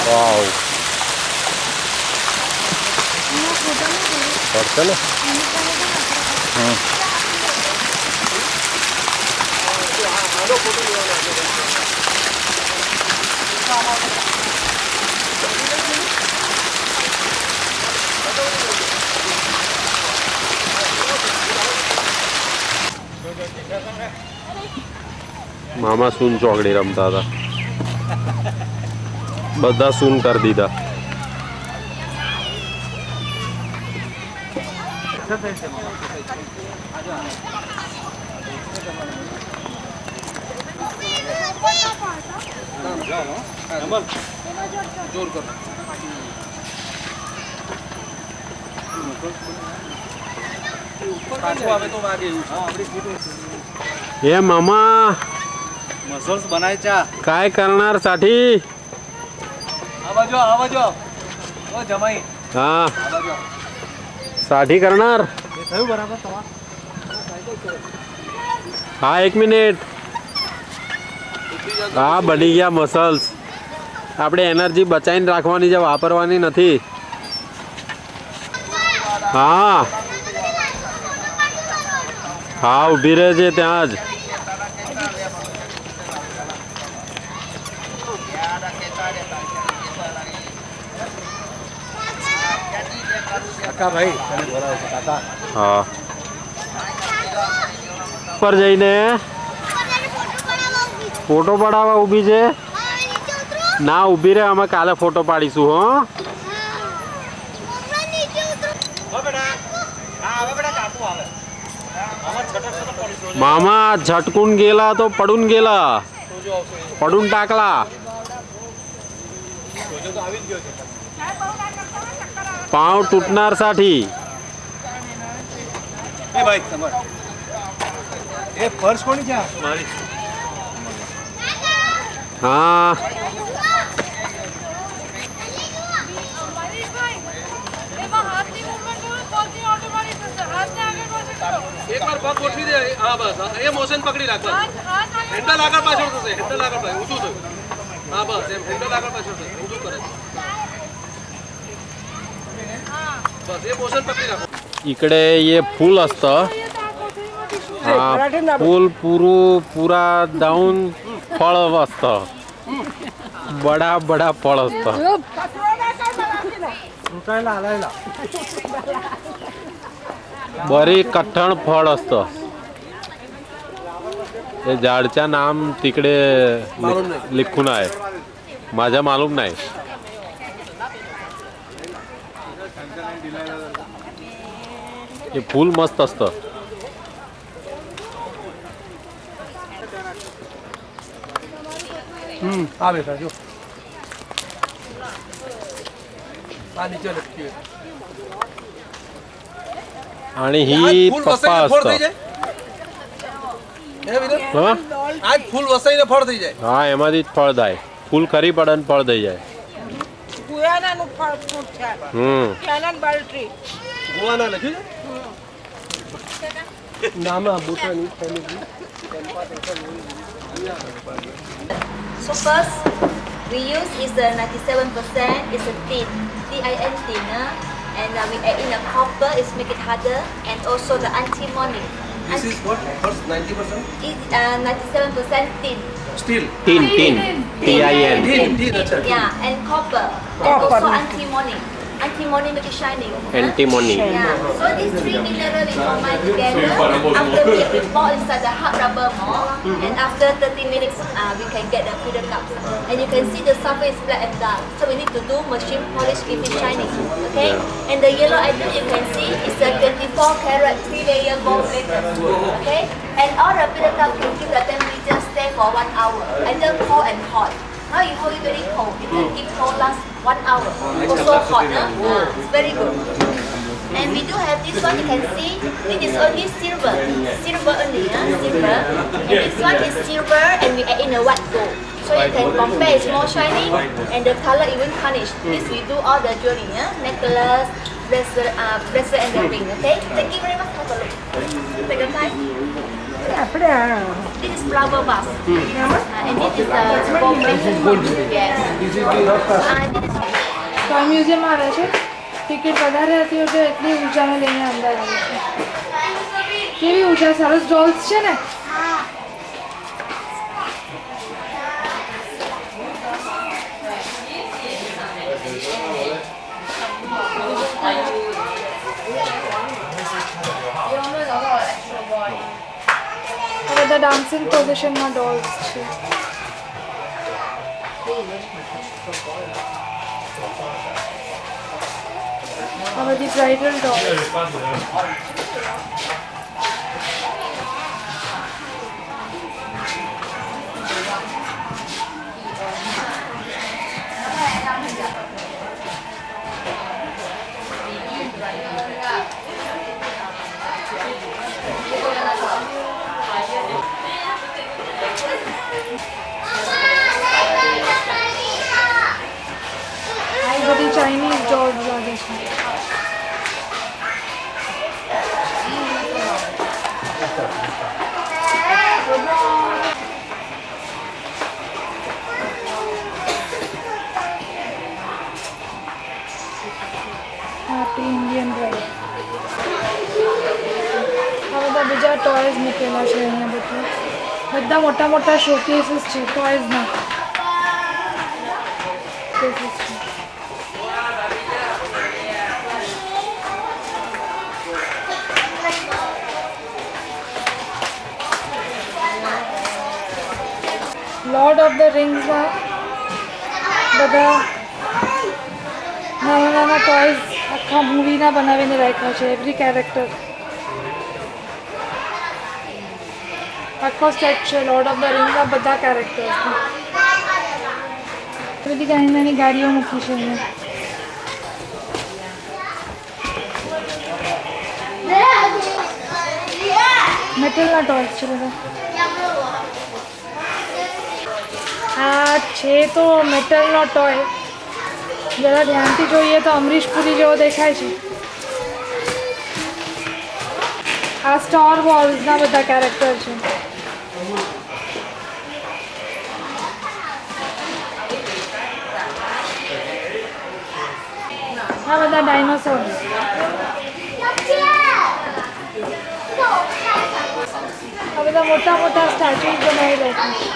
વાવ પડશે ને. મામા સૂન ચોકડી રમતા હતા, બધા સૂન કરી દીધા. જોર કરો. પાછું આવે તો વાગે એવું છે. એ મામા મસલ્સ બનાય ચા. काय करणार साठी? આ બાજુ ઓ જમાઈ હા આ બાજુ साठी करणार. થયું બરાબર તમાર હા 1 મિનિટ. હા બની ગયા મસલ્સ. આપણે એનર્જી બચાવીને રાખવાની છે, વાપરવાની નથી. હા હા ઊભી રહે છે ત્યાં જ. કાકા ભાઈ તને બોલાવે છે કાકા. હા પર જઈને ફોટો પડાવવા ઊભી છે. ના ઊભી રહે, અમે કાલે ફોટો પાડીશું. હો मामा झटकून गेला तो पडून गेला, पडून टाकला. पाव तुटणार साठी. એ ભાઈ તમાર એ પર્સ કોની છે? મારી. હા એમાં હાથની movement કરો, પગની automatic થશે. હાથને આગળ પાછળ કરો. એકવાર પગ ગોઠવી દે. હા બસ એ મોશન પકડી રાખવાનું. હાથ આગળ હેન્ડલ આગળ પાછળ થશે. હેન્ડલ આગળ પાછળ ઊંચું થયું. હા બસ એમ હેન્ડલ આગળ પાછળ થશે. ઊંચું કરે છે. બસ એ મોશન પકડી રાખો. इकडे ये फूल असतं. हा फूल पुरा जाऊन फळ असतं. बडा बडा फळ असतं. रुकायला आलायला बरी कठण फळ असतं. ते झाडच्या नाम तिकडे लिखून आहे, माझ्या मालूम नाही. हे फूल मस्त असतं. આ બેટા જો આ નીચે લટકી છે. आणि આજ ही ફૂલ पप्पा વસાઈને ફળ થઈ असतं. જાય. હે વિનર હા આજ ફૂલ વસાઈને ફળ થઈ જાય. હા એમાંથી જ ફળ થાય. ફૂલ ખરી પડે ને ફળ થઈ જાય. ગુયાનાનું ફળ ફ્રૂટ છે. ક્યાનન બાલ્ટ્રી. ગોવાના લખ્યું છે નામા બુટાની family. So first, we use is a 97%. It's a tin, tin thinner, and we add in a copper. It's make it harder, and also the antimony. This is what? First 90%? It's 97% tin. Steel. तीन तीन TIN. Tin, acha. Yeah, and copper. And also antimony. Antimony make it shining. Antimony. Yeah. So these three minerals we combine together. After we pour inside the hard rubber mold, and after 30 minutes, we can get the filter cups. And you can see the surface is black and dark. So we need to do machine polish if it's shining. Okay. And the yellow item you can see is a 24 karat 3-layer gold plated. Okay. And all the filter cups can keep the temperature stay for 1 hour, either cold and hot. Now you hold it very cold. You can keep cold last 1 hour. Also hot, it's very good. And we do have this one. You can see this is only silver only, silver. And this one is silver, and we add in a white gold. So you can compare. It's more shiny, and the color even tarnished. This we do all the jewelry, necklace, bracelet, and the ring. Okay. Thank you very much. Have a look. Take your time. This is flower vase. And this is gold plate. Yes. This is the rough cast. And this is તો આ મ્યુઝિયમમાં આવે છે. Ticket વધારે હતી એટલે એટલી ઊંચાને લઈને અંદર આવે છે. કેવી ઊંચા સરસ ડોલ્સ છે ને. હવે બધા ડાન્સિંગ પોઝિશનમાં ડોલ્સ છે. આ બધી બ્રાઇડલ ડોલ. બધી ચાઇનીઝ ડોલ્સ લાગે છે. Happy Indian bride. આ બધા બીજા ટોયઝ મૂકેલા છે અહીંયા. બધા મોટા મોટા શોકેસીસ છે ટોયઝના. લોર્ડ ઓફ ધ રિંગ્સમાં બધા નાના નાના ટોયઝ આખા મૂવીના બનાવીને રાખ્યા છે. એવરી કેરેક્ટર આખો સેટ છે લોર્ડ ઓફ ધ રિંગના બધા કેરેક્ટર્સ. બધી નાની નાની ગાડીઓ મૂકી છે અહીંયા. મેટલના ટોયઝ છે બધા. આ છે તો મેટલનો ટોય. જરા ધ્યાનથી જોઈએ તો અમરીશ પુરી જેવો દેખાય છે. આ સ્ટાર વોર્સના બધા કેરેક્ટર છે. આ બધા ડાયનોસોર્સ. આ બધા મોટા મોટા સ્ટેચ્યુઝ બનાવી રાખ્યા છે.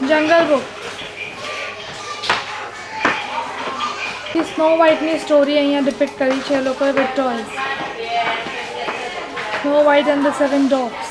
જંગલ બુક. સ્નો વ્હાઇટની સ્ટોરી અહીંયા ડિપિક્ટ કરી છે લોકોએ with toys. Snow white and the 7 dogs.